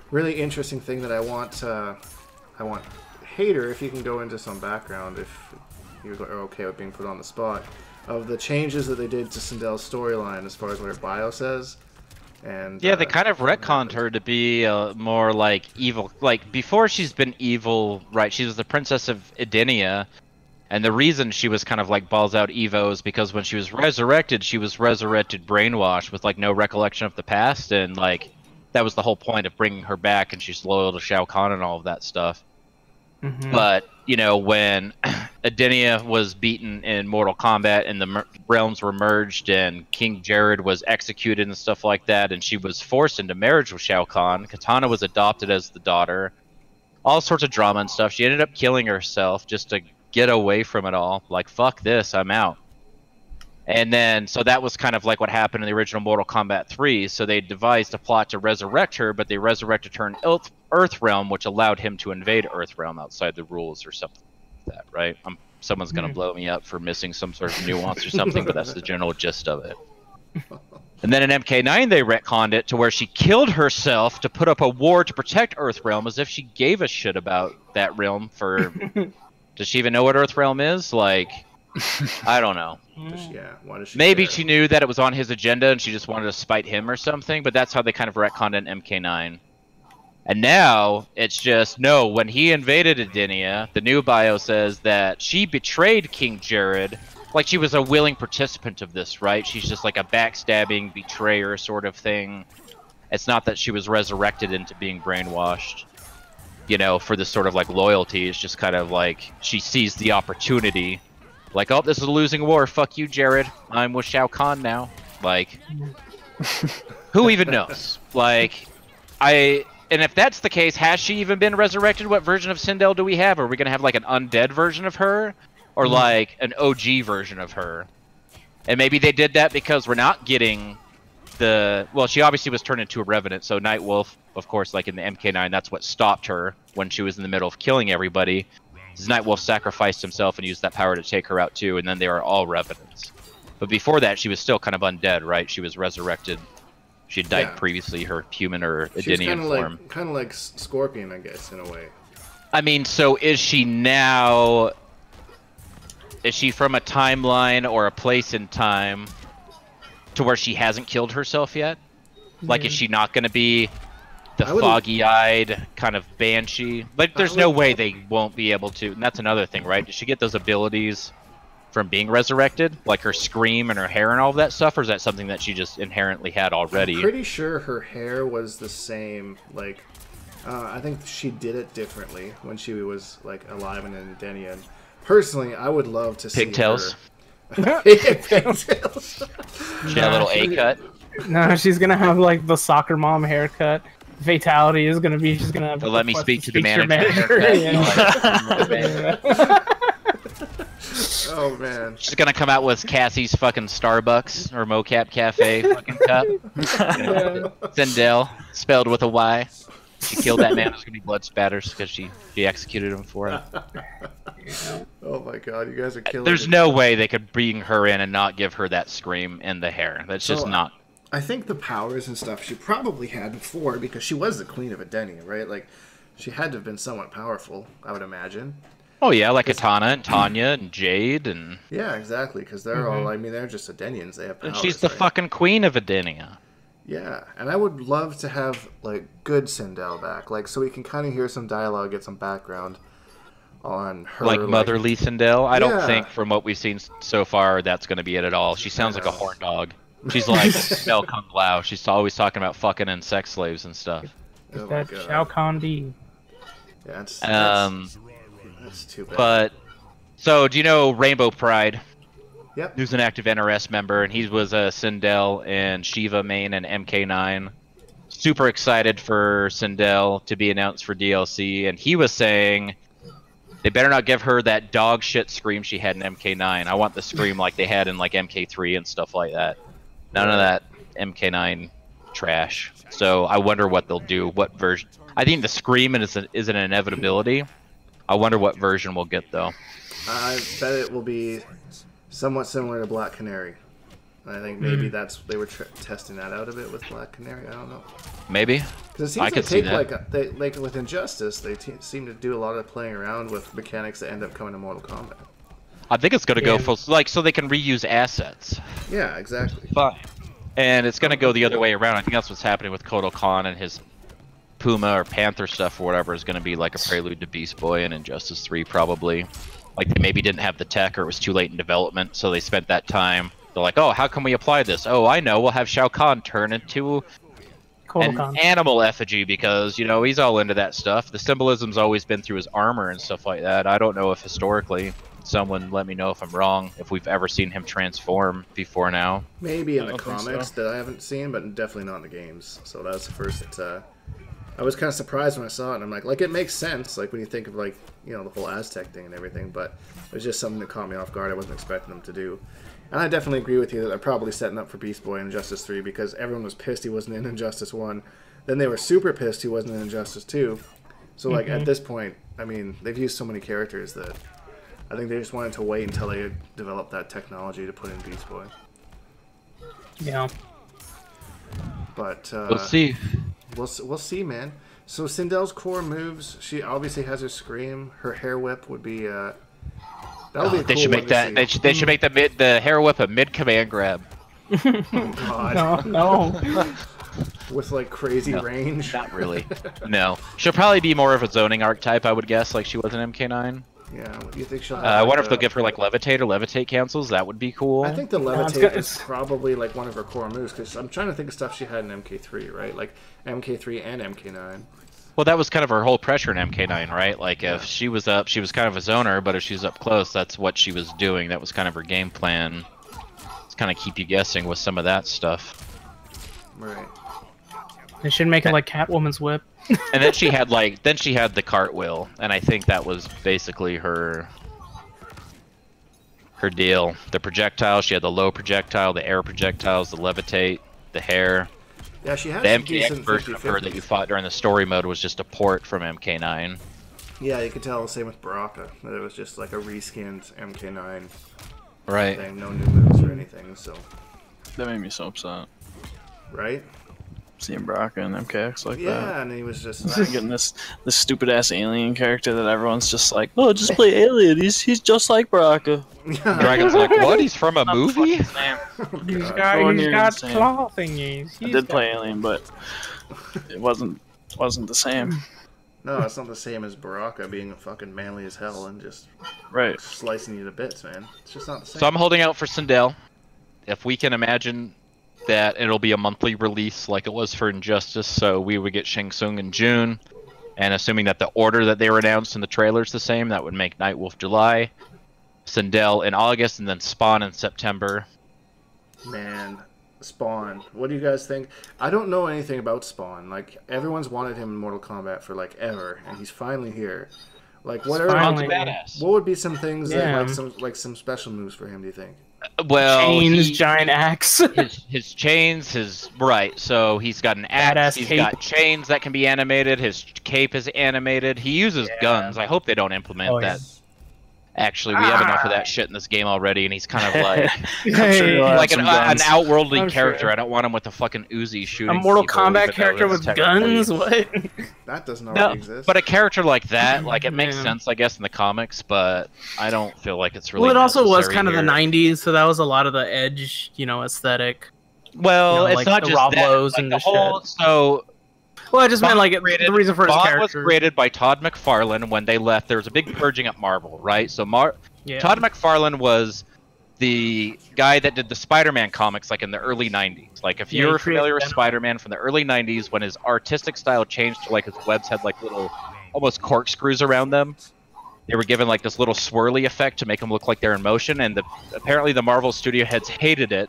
really interesting thing that I want Hater, if you can go into some background, if you're okay with being put on the spot, of the changes that they did to Sindel's storyline as far as what her bio says. And yeah, they kind of retconned her to be more like evil. Like before, she's been evil, right? She was the princess of Edenia, and the reason she was kind of like balls out Evo is because when she was resurrected brainwashed with like no recollection of the past, and like that was the whole point of bringing her back, and she's loyal to Shao Kahn and all of that stuff. But you know, when Edenia was beaten in Mortal Kombat and the realms were merged and King Jared was executed and stuff like that, and she was forced into marriage with Shao Kahn, Katana was adopted as the daughter, all sorts of drama and stuff. She ended up killing herself just to get away from it all. Like, fuck this, I'm out. And then, so that was kind of like what happened in the original Mortal Kombat 3. So they devised a plot to resurrect her, but they resurrected her in Earthrealm, which allowed him to invade Earthrealm outside the rules or something like that, right? Someone's going to blow me up for missing some sort of nuance or something, but that's the general gist of it. And then in MK9, they retconned it to where she killed herself to put up a war to protect Earthrealm, as if she gave a shit about that realm for... Does she even know what Earthrealm is? Like... I don't know. Why does she Maybe care? she knew that it was on his agenda and she just wanted to spite him or something, but that's how they kind of retconned in MK9. And now, it's just, no, when he invaded Edenia, the new bio says that she betrayed King Jared, like she was a willing participant of this, right? She's just like a backstabbing betrayer sort of thing. It's not that she was resurrected into being brainwashed, you know, for this sort of like loyalty. It's just kind of like she sees the opportunity. Like, oh, this is a losing war. Fuck you, Jared. I'm with Shao Kahn now. Like, who even knows? Like, and if that's the case, has she even been resurrected? What version of Sindel do we have? Are we going to have, like, an undead version of her? Or, like, an OG version of her? And maybe they did that because we're not getting well, she obviously was turned into a revenant. So Nightwolf, of course, like in the MK9, that's what stopped her when she was in the middle of killing everybody. Nightwolf sacrificed himself and used that power to take her out too, and then they were all revenants. But before that, she was still kind of undead, right? She was resurrected. She had died previously, her human or Edenian form. Kind of like Scorpion, I guess, in a way. I mean, so is she now? Is she from a timeline or a place in time to where she hasn't killed herself yet? Like, is she not going to be the foggy-eyed kind of banshee? Like, there's no way they won't be able to. And that's another thing, right? Does she get those abilities from being resurrected, like her scream and her hair and all of that stuff, or is that something that she just inherently had already? I'm pretty sure her hair was the same. Like, I think she did it differently when she was like alive and in Edenia. Personally, I would love to see pigtails. Pigtails. She had a little A cut. No, she's gonna have like the soccer mom haircut. Fatality is gonna be she's gonna have. Let me speak to the manager. Oh man. She's gonna come out with Cassie's fucking Starbucks or Mocap Cafe fucking cup. Sindel, spelled with a Y. She killed that man. There's gonna be blood spatters because she executed him for it. Oh my god, you guys are killing There's me. no way they could bring her in and not give her that scream and the hair. That's just not. I think the powers and stuff she probably had before because she was the queen of Edenia, right? Like, she had to have been somewhat powerful, I would imagine. Oh yeah, like Katana and Tanya and Jade and. Yeah, exactly. Because they're all. I mean, they're just Edenians. They have powers. And she's the fucking queen of Edenia. Yeah, and I would love to have like good Sindel back, like so we can kind of hear some dialogue, get some background on her. Like motherly Sindel. I don't think from what we've seen so far that's going to be it at all. She sounds like a horn dog. She's like Mel Kung Lao. She's always talking about fucking and sex slaves and stuff. Oh that Shao Kahn D. Yeah, that's too bad. But so do you know Rainbow Pride? Yep. Who's an active NRS member, and he was a Sindel and Shiva main and MK9. Super excited for Sindel to be announced for DLC, and he was saying they better not give her that dog shit scream she had in MK9. I want the scream like they had in like MK3 and stuff like that. None of that MK9 trash. So I wonder what they'll do. What version? I think the scream is an inevitability. I wonder what version we'll get though. I bet it will be somewhat similar to Black Canary. I think maybe they were testing that out a bit with Black Canary. I don't know. Maybe. Because it seems like with Injustice, they seem to do a lot of playing around with mechanics that end up coming to Mortal Kombat. I think it's going to go full, like, so they can reuse assets. Yeah, exactly. Fine. And it's going to go the other way around. I think that's what's happening with Kotal Khan and his Puma or Panther stuff or whatever is going to be like a prelude to Beast Boy and Injustice 3 probably. Like they maybe didn't have the tech or it was too late in development, so they spent that time. They're like, oh, how can we apply this? Oh, I know, we'll have Shao Kahn turn into an animal effigy because, you know, he's all into that stuff. The symbolism's always been through his armor and stuff like that. I don't know if historically, someone let me know if I'm wrong, if we've ever seen him transform before now. Maybe in the comics that I haven't seen, but definitely not in the games. So that was the first I was kind of surprised when I saw it, and I'm like, it makes sense, like, when you think of, like, you know, the whole Aztec thing and everything, but it was just something that caught me off guard. I wasn't expecting them to do. And I definitely agree with you that they're probably setting up for Beast Boy in Injustice 3 because everyone was pissed he wasn't in Injustice 1. Then they were super pissed he wasn't in Injustice 2. So, like, at this point, I mean, they've used so many characters that I think they just wanted to wait until they developed that technology to put in Beast Boy. Yeah. But, we'll see. We'll see, man. So Sindel's core moves, she obviously has her scream. Her hair whip would be that'll be a they cool should make that. They should make the hair whip a mid command grab. Oh, God. No. With like crazy range. Not really. No. She'll probably be more of a zoning archetype, I would guess, like she was in MK9. Yeah, what do you think she'll have? I wonder if they'll give her like levitate or levitate cancels. That would be cool. I think the levitate is probably like one of her core moves because I'm trying to think of stuff she had in MK3, right? Like MK3 and MK9. Well, that was kind of her whole pressure in MK9, right? Like if she was up, she was kind of a zoner, but if she's up close, that's what she was doing. That was kind of her game plan. It's kind of keep you guessing with some of that stuff. Right. They should make it like Catwoman's whip. And then she had the cartwheel, and I think that was basically her deal. The projectile, she had the low projectile, the air projectiles, the levitate. the hair. Yeah, she had The some MKX decent version of her that you fought during the story mode was just a port from MK9. Yeah, you could tell. Same with Baraka. That it was just like a reskinned MK9 Right. thing, no new moves or anything. So. That made me so upset. Right. Seeing Baraka and MKX like that. Yeah, and he was just getting this stupid ass alien character that everyone's just like, oh, just play alien. He's just like Baraka. Dragon's like, what? He's from a movie? He's got claw thingies. I did play alien, but it wasn't the same. No, it's not the same as Baraka being fucking manly as hell and just slicing you to bits, man. It's just not the same. So I'm holding out for Sindel. If we can imagine that it'll be a monthly release like it was for Injustice, so we would get Shang Tsung in June, and assuming that the order that they were announced in the trailer's the same, that would make Nightwolf July, Sindel in August, and then Spawn in September. Man, Spawn. What do you guys think? I don't know anything about Spawn. Like, everyone's wanted him in Mortal Kombat for, like, ever, and he's finally here. Like, what would be some things that, like some special moves for him, do you think? Well, chains, giant axe. his chains, right. So he's got an axe. He's got chains that can be animated. His cape is animated. He uses guns. I hope they don't implement that. Actually, we have enough of that shit in this game already, and he's kind of like like an outworldly character. Sure. I don't want him with a fucking Uzi shooting. A Mortal Kombat character with guns? What? That doesn't already exist. But a character like that, like it makes sense, I guess, in the comics, but I don't feel like it's really. Well, it also was kind of the '90s, so that was a lot of the edge, aesthetic. Well, it's like not the just Rob that. Lowe's Like and the whole. shit. So. Well, I just meant like the reason for his character was created by Todd McFarlane. When they left, there was a big purging at Marvel, right? So Todd McFarlane was the guy that did the Spider-Man comics, like in the early '90s. Like if you're familiar with Spider-Man from the early '90s, when his artistic style changed to like his webs had like little, almost corkscrews around them. They were given like this little swirly effect to make them look like they're in motion, and apparently the Marvel studio heads hated it.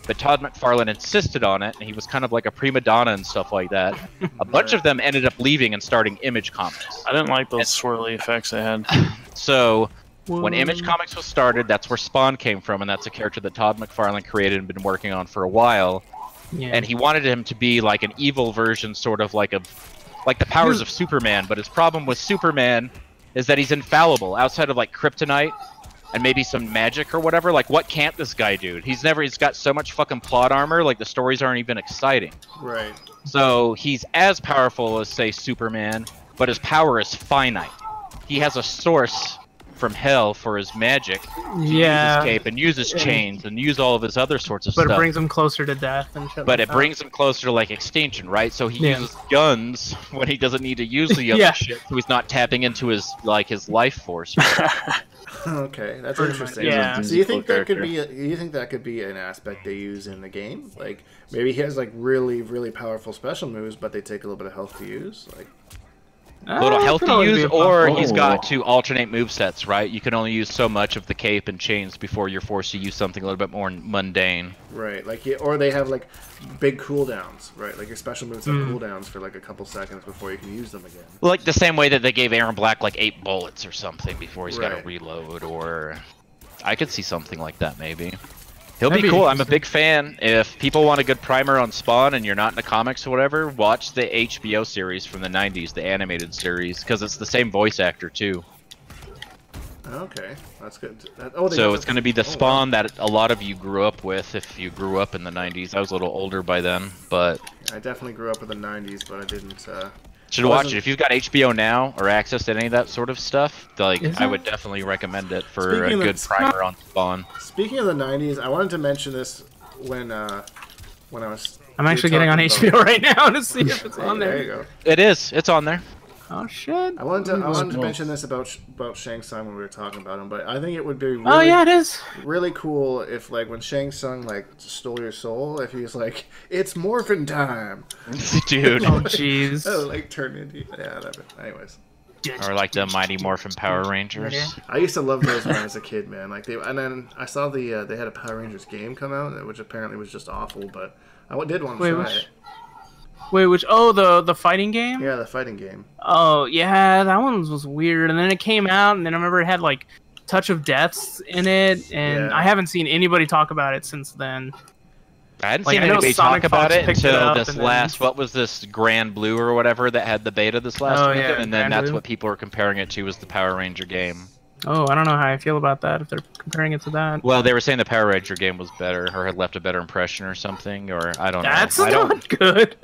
But Todd McFarlane insisted on it, and he was kind of like a prima donna and stuff like that. A bunch of them ended up leaving and starting Image Comics. I didn't like those swirly effects they had. So, when Image Comics was started, that's where Spawn came from, and that's a character that Todd McFarlane created and been working on for a while. Yeah. And he wanted him to be like an evil version, sort of like the powers of Superman. But his problem with Superman is that he's infallible. Outside of like kryptonite and maybe some magic or whatever, like what can't this guy do? He's got so much fucking plot armor, like the stories aren't even exciting. Right. So he's as powerful as, say, Superman, but his power is finite. He has a source from hell for his magic to use his cape and use his chains and use all of his other sorts of stuff. But it brings him closer to death and shit. But it brings him closer to like extinction, right? So he uses guns when he doesn't need to use the other shit, so he's not tapping into his life force. Okay, that's interesting. Yeah. So you think that could be an aspect they use in the game? Like maybe he has like really, really powerful special moves, but they take a little bit of health to use. Like a little health to use, or he's got to alternate movesets, right? You can only use so much of the cape and chains before you're forced to use something a little bit more mundane. Right, like or they have like big cooldowns, right? Like your special moves have cooldowns for like a couple seconds before you can use them again. Like the same way that they gave Aaron Black like 8 bullets or something before he's got to reload, or I could see something like that maybe. He'll be cool. I'm a big fan. If people want a good primer on Spawn and you're not in the comics or whatever, watch the HBO series from the 90s, the animated series, because it's the same voice actor too. Okay, that's good. So it's going to be the Spawn that a lot of you grew up with if you grew up in the 90s. I was a little older by then, but... I definitely grew up in the 90s, but I didn't... Should watch it. If you've got HBO Now or access to any of that sort of stuff, I would definitely recommend it for a good primer on Spawn. Speaking of the 90s, I wanted to mention this when I was... I'm actually getting on HBO right now to see if it's on there. There you go. It is. It's on there. Oh shit! I wanted to mention this about Shang Tsung when we were talking about him, but I think it would be it is really cool if like when Shang Tsung like stole your soul, if he's like, it's morphin' time, dude. Oh jeez. Oh, like turn into anyways. Or like the Mighty Morphin Power Rangers. I used to love those when I was a kid, man. Like and then I saw they had a Power Rangers game come out, which apparently was just awful, but I did want to try it. Wait, which? Oh, the fighting game? Yeah, the fighting game. Oh, yeah, that one was weird. And then it came out, and then I remember it had, like, Touch of Deaths in it, and I haven't seen anybody talk about it since then. I hadn't Like, seen I know anybody Sonic talk about Fox it picked it until up this and then- last, what was this, Grand Blue or whatever that had the beta this last Oh, weekend, yeah, and then Grand that's Blue. what people were comparing it to was the Power Ranger game. Oh, I don't know how I feel about that, if they're comparing it to that. Well, they were saying the Power Ranger game was better, or had left a better impression or something, or I don't know. That's I don't, not good.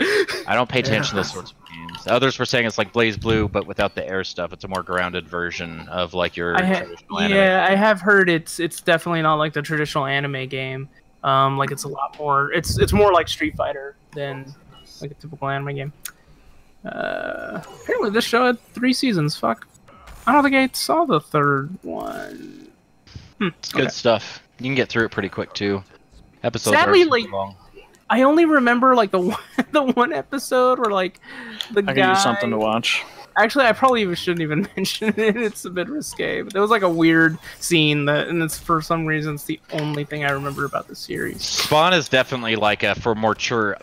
I don't pay attention to those sorts of games. Others were saying it's like Blaze Blue, but without the air stuff. It's a more grounded version of like your traditional anime. Yeah, I have heard it's definitely not like the traditional anime game. Like it's a lot more. It's more like Street Fighter than like a typical anime game. Apparently, this show had 3 seasons. Fuck, I don't think I saw the 3rd one. It's good stuff. You can get through it pretty quick too. Episodes Sadly, are super like, long. I only remember like the one episode where like the I guy. give you something to watch. Actually, I probably shouldn't even mention it. It's a bit risque. But there was like a weird scene that, and it's for some reason it's the only thing I remember about the series. Spawn is definitely like a for mature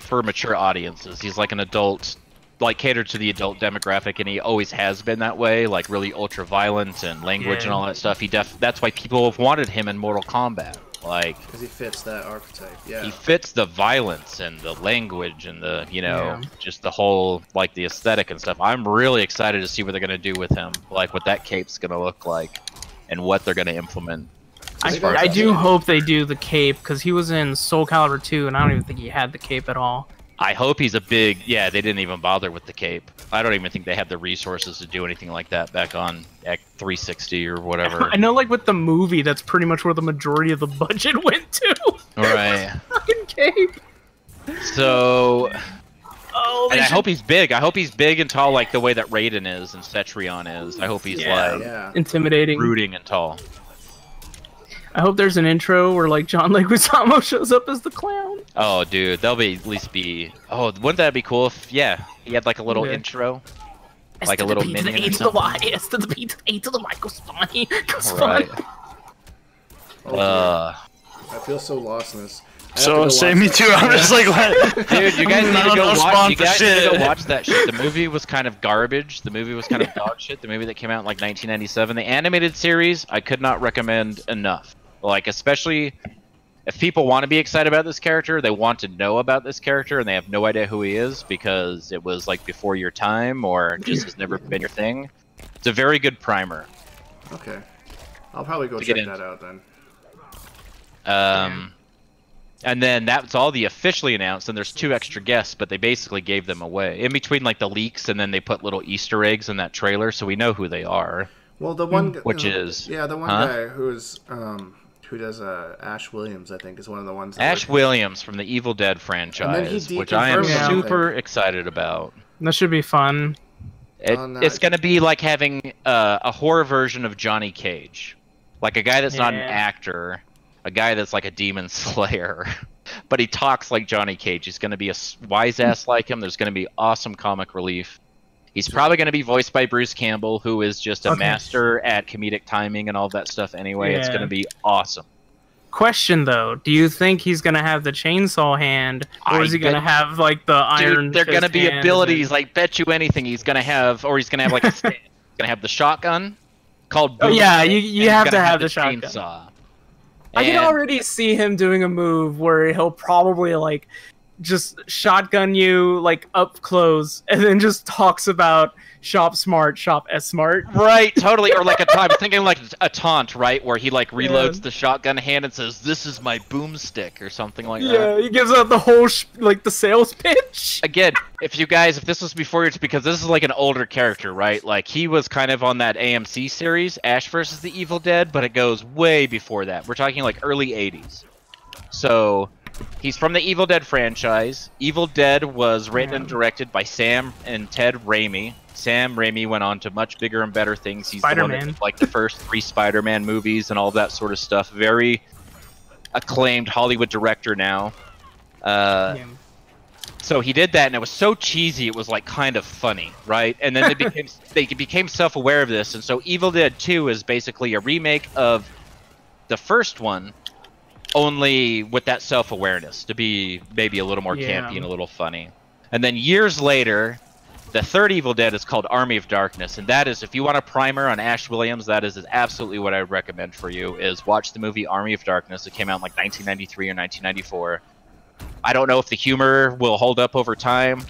audiences. He's like an adult, like catered to the adult demographic, and he always has been that way. Like really ultra violent and language and all that stuff. That's why people have wanted him in Mortal Kombat. Like, because he fits that archetype. Yeah. he fits the violence and the language and the just the whole like the aesthetic and stuff. I'm really excited to see what they're gonna do with him, like what that cape's gonna look like, and what they're gonna implement. I do hope they do the cape because he was in Soul Calibur 2, and I don't even think he had the cape at all. I hope he's a big. Yeah, they didn't even bother with the cape. I don't even think they had the resources to do anything like that back on 360 or whatever. I know, like with the movie, that's pretty much where the majority of the budget went to. Right. Fucking cape. So. Oh, and I hope he's big. I hope he's big and tall, like the way that Raiden is and Cetrion is. I hope he's intimidating, brooding and tall. I hope there's an intro where like John Leguizamo shows up as the clown. Oh, dude, that'll be at least be. Oh, wouldn't that be cool if he had like a little intro, like a little minion or something. S to the P to the A to the Y goes funny. Right. I feel so lost in this. So save me too. I'm just like, what? Dude, you guys need to go watch. You guys need to go watch that shit. The movie was kind of garbage. The movie was kind of dog shit. The movie that came out in like 1997. The animated series, I could not recommend enough. Like, especially if people want to be excited about this character, they want to know about this character, and they have no idea who he is because it was like before your time or just has never been your thing. It's a very good primer. Okay, I'll probably go check that out then. And then that's all the officially announced, and there's 2 extra guests, but they basically gave them away. In between like the leaks, and then they put little Easter eggs in that trailer, so we know who they are. Well, the one... Which is... Yeah, the one guy who's... who does Ash Williams, I think, is one of the ones... Ash Williams from the Evil Dead franchise, which I am super excited about. That should be fun. It's going to be like having a horror version of Johnny Cage. Like a guy that's not an actor... A guy that's like a demon slayer, but he talks like Johnny Cage. He's going to be a wise ass like him. There's going to be awesome comic relief. He's probably going to be voiced by Bruce Campbell, who is just a master at comedic timing and all that stuff anyway. It's going to be awesome. Question though, do you think he's going to have the chainsaw hand, or is he going to have like the iron? Dude, they're going to be abilities. Like, bet you anything he's going to have, or he's going to have like a stand. He's going to have the shotgun called. Oh yeah, you have to have the shotgun. Chainsaw. I can already see him doing a move where he'll probably like just shotgun you like up close and then just talks about shop smart, shop S smart. Right, totally. Or like I'm thinking like a taunt, right, where he like reloads the shotgun hand and says, "This is my boomstick" or something like that. Yeah, he gives out the whole like the sales pitch. Again, if this was before, it's because this is like an older character, right? Like he was kind of on that AMC series, Ash vs. the Evil Dead, but it goes way before that. We're talking like early 80s. So he's from the Evil Dead franchise. Evil Dead was written and directed by Sam and Ted Raimi. Sam Raimi went on to much bigger and better things. He's the one that did, like the first 3 Spider-Man movies and all that sort of stuff. Very acclaimed Hollywood director now. So he did that, and it was so cheesy, it was like kind of funny, right? And then they became self-aware of this, and so Evil Dead 2 is basically a remake of the first one, only with that self-awareness to be maybe a little more campy and a little funny. And then years later, the 3rd Evil Dead is called Army of Darkness, and that is, if you want a primer on Ash Williams, that is absolutely what I would recommend for you, is watch the movie Army of Darkness. It came out in like 1993 or 1994. I don't know if the humor will hold up over time,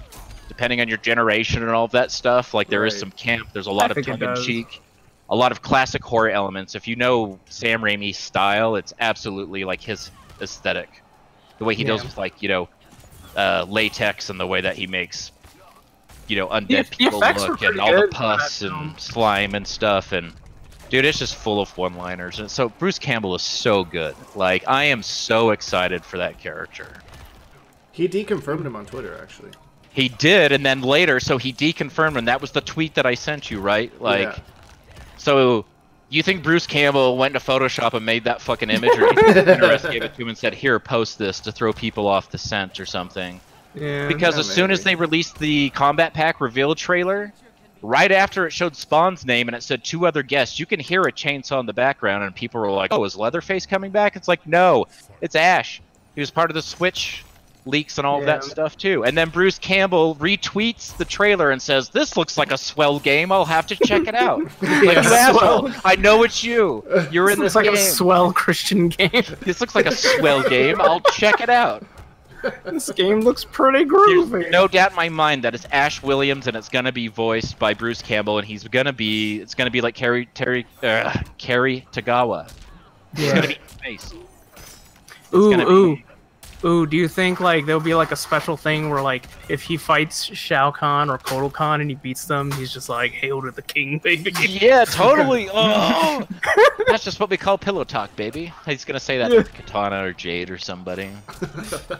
depending on your generation and all of that stuff. Like there is some camp. There's a lot of tongue-in-cheek, a lot of classic horror elements. If you know Sam Raimi's style, it's absolutely like his aesthetic. The way he deals with like latex and the way that he makes undead people look and all the pus and slime and stuff and. Dude, it's just full of one-liners. And so Bruce Campbell is so good. Like, I am so excited for that character. He deconfirmed him on Twitter, actually. He did, and then later, so he deconfirmed him. That was the tweet that I sent you, right? Like, so you think Bruce Campbell went to Photoshop and made that fucking image, or Pinterest gave it to him and said, "Here, post this to throw people off the scent" or something? Yeah. Because as soon as they released the Combat Pack reveal trailer, right after it showed Spawn's name and it said 2 other guests, you can hear a chainsaw in the background, and people were like, "Oh, is Leatherface coming back?" It's like, no, it's Ash. He was part of the Switch leaks and all of that stuff too. And then Bruce Campbell retweets the trailer and says, "This looks like a swell game. I'll have to check it out." Like, you asshole! I know it's you. You're in this game. This looks like a swell Christian game. This looks like a swell game. I'll check it out. This game looks pretty groovy. There's no doubt in my mind that it's Ash Williams and it's gonna be voiced by Bruce Campbell, and it's gonna be like Cary Tagawa. It's gonna be face. Ooh, do you think like there'll be like a special thing where like if he fights Shao Kahn or Kotal Kahn and he beats them, he's just like, "Hail to the king, baby." Yeah, totally. Oh, that's just what we call pillow talk, baby. He's gonna say that to Katana or Jade or somebody.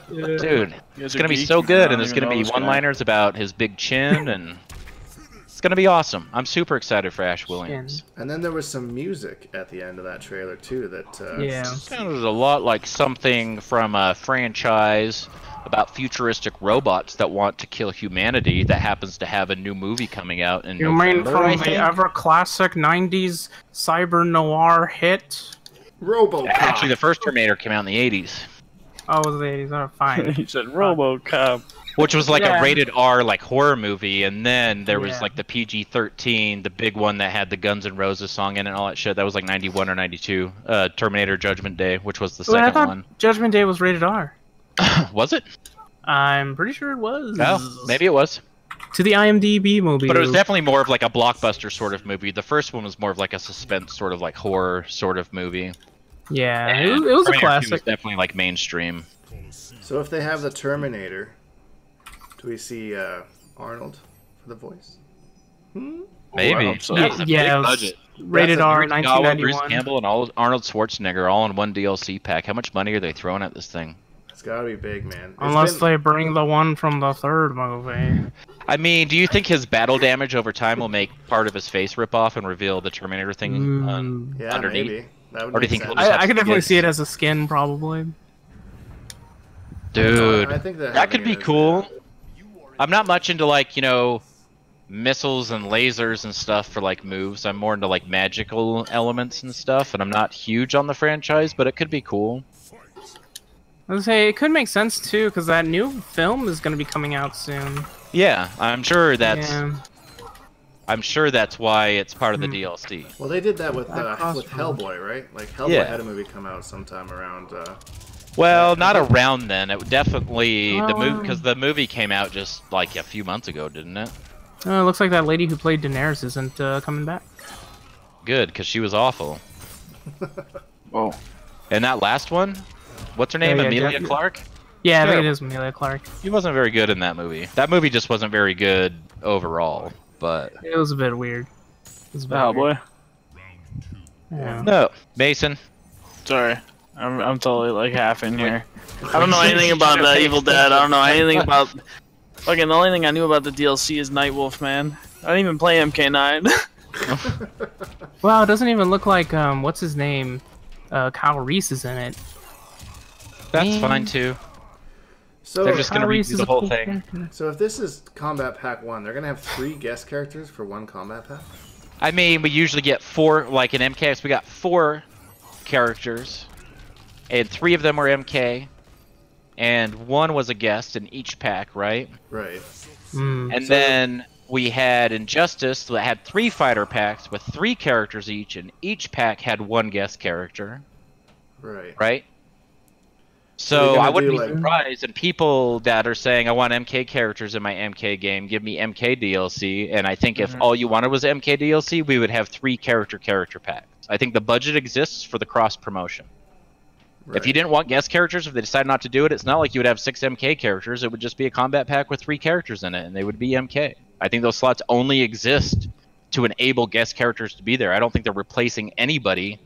Dude, it's gonna be so good, and there's gonna be one-liners about his big chin, and it's gonna be awesome. I'm super excited for Ash Williams. And then there was some music at the end of that trailer too. That sounded a lot like something from a franchise about futuristic robots that want to kill humanity. That happens to have a new movie coming out in November. You mean from the ever classic '90s cyber noir hit? RoboCop. Actually, the first Terminator came out in the '80s. Oh, it was the '80s. Oh, fine. He said RoboCop. Which was like a rated R like horror movie, and then there was like the PG-13, the big one that had the Guns N' Roses song in it and all that shit. That was like 91 or 92. Terminator Judgment Day, which was the second one. Judgment Day was rated R. Was it? I'm pretty sure it was. Oh, maybe it was. To the IMDb movie. But it was definitely more of like a blockbuster sort of movie. The first one was more of like a suspense sort of like horror sort of movie. Yeah, it was a classic. It was definitely like mainstream. So if they have the Terminator, do we see Arnold for the voice? Maybe. So. Yeah, budget. Rated R, 1991. Bruce Campbell and Arnold Schwarzenegger all in one DLC pack. How much money are they throwing at this thing? It's gotta be big, man. Unless they bring the one from the third movie. I mean, do you think his battle damage over time will make part of his face rip off and reveal the Terminator thing underneath? Maybe. That would or do you think I could definitely see it as a skin, probably. Dude, I think that could be cool. I'm not much into like, missiles and lasers and stuff for like moves. I'm more into like magical elements and stuff, and I'm not huge on the franchise, but it could be cool. I was say it could make sense too, because that new film is going to be coming out soon. Yeah, I'm sure that's why it's part of the DLC. Well, they did that with Hellboy, right? Like Hellboy had a movie come out sometime around. Well, not around then. It would definitely because the movie came out just like a few months ago, didn't it? It looks like that lady who played Daenerys isn't coming back. Good, because she was awful. Whoa. And that last one, what's her name? Emilia Clarke? Yeah, I think it is Emilia Clarke. She wasn't very good in that movie. That movie just wasn't very good overall, but it was a bit weird. Boy. Yeah. No, Mason. Sorry. I'm totally like half in here. I don't know anything about the Evil Dead. I don't know anything about. Fucking the only thing I knew about the DLC is Nightwolf, man. I didn't even play MK9. Wow, it doesn't even look like what's his name? Kyle Reese is in it. That's fine too. So they're just gonna redo the whole thing. So if this is Combat Pack 1, they're gonna have 3 guest characters for one Combat Pack? I mean, we usually get 4, like in MKX, we got 4 characters. And 3 of them were MK, and 1 was a guest in each pack, right? Right. And then we had Injustice that had 3 fighter packs with 3 characters each, and each pack had 1 guest character. Right. Right? So I wouldn't be like... surprised. And people that are saying, I want MK characters in my MK game, give me MK DLC. And I think if all you wanted was MK DLC, we would have 3 character packs. I think the budget exists for the cross promotion. Right. If you didn't want guest characters, if they decide not to do it, it's not like you would have 6 MK characters. It would just be a combat pack with 3 characters in it, and they would be MK. I think those slots only exist to enable guest characters to be there. I don't think they're replacing anybody.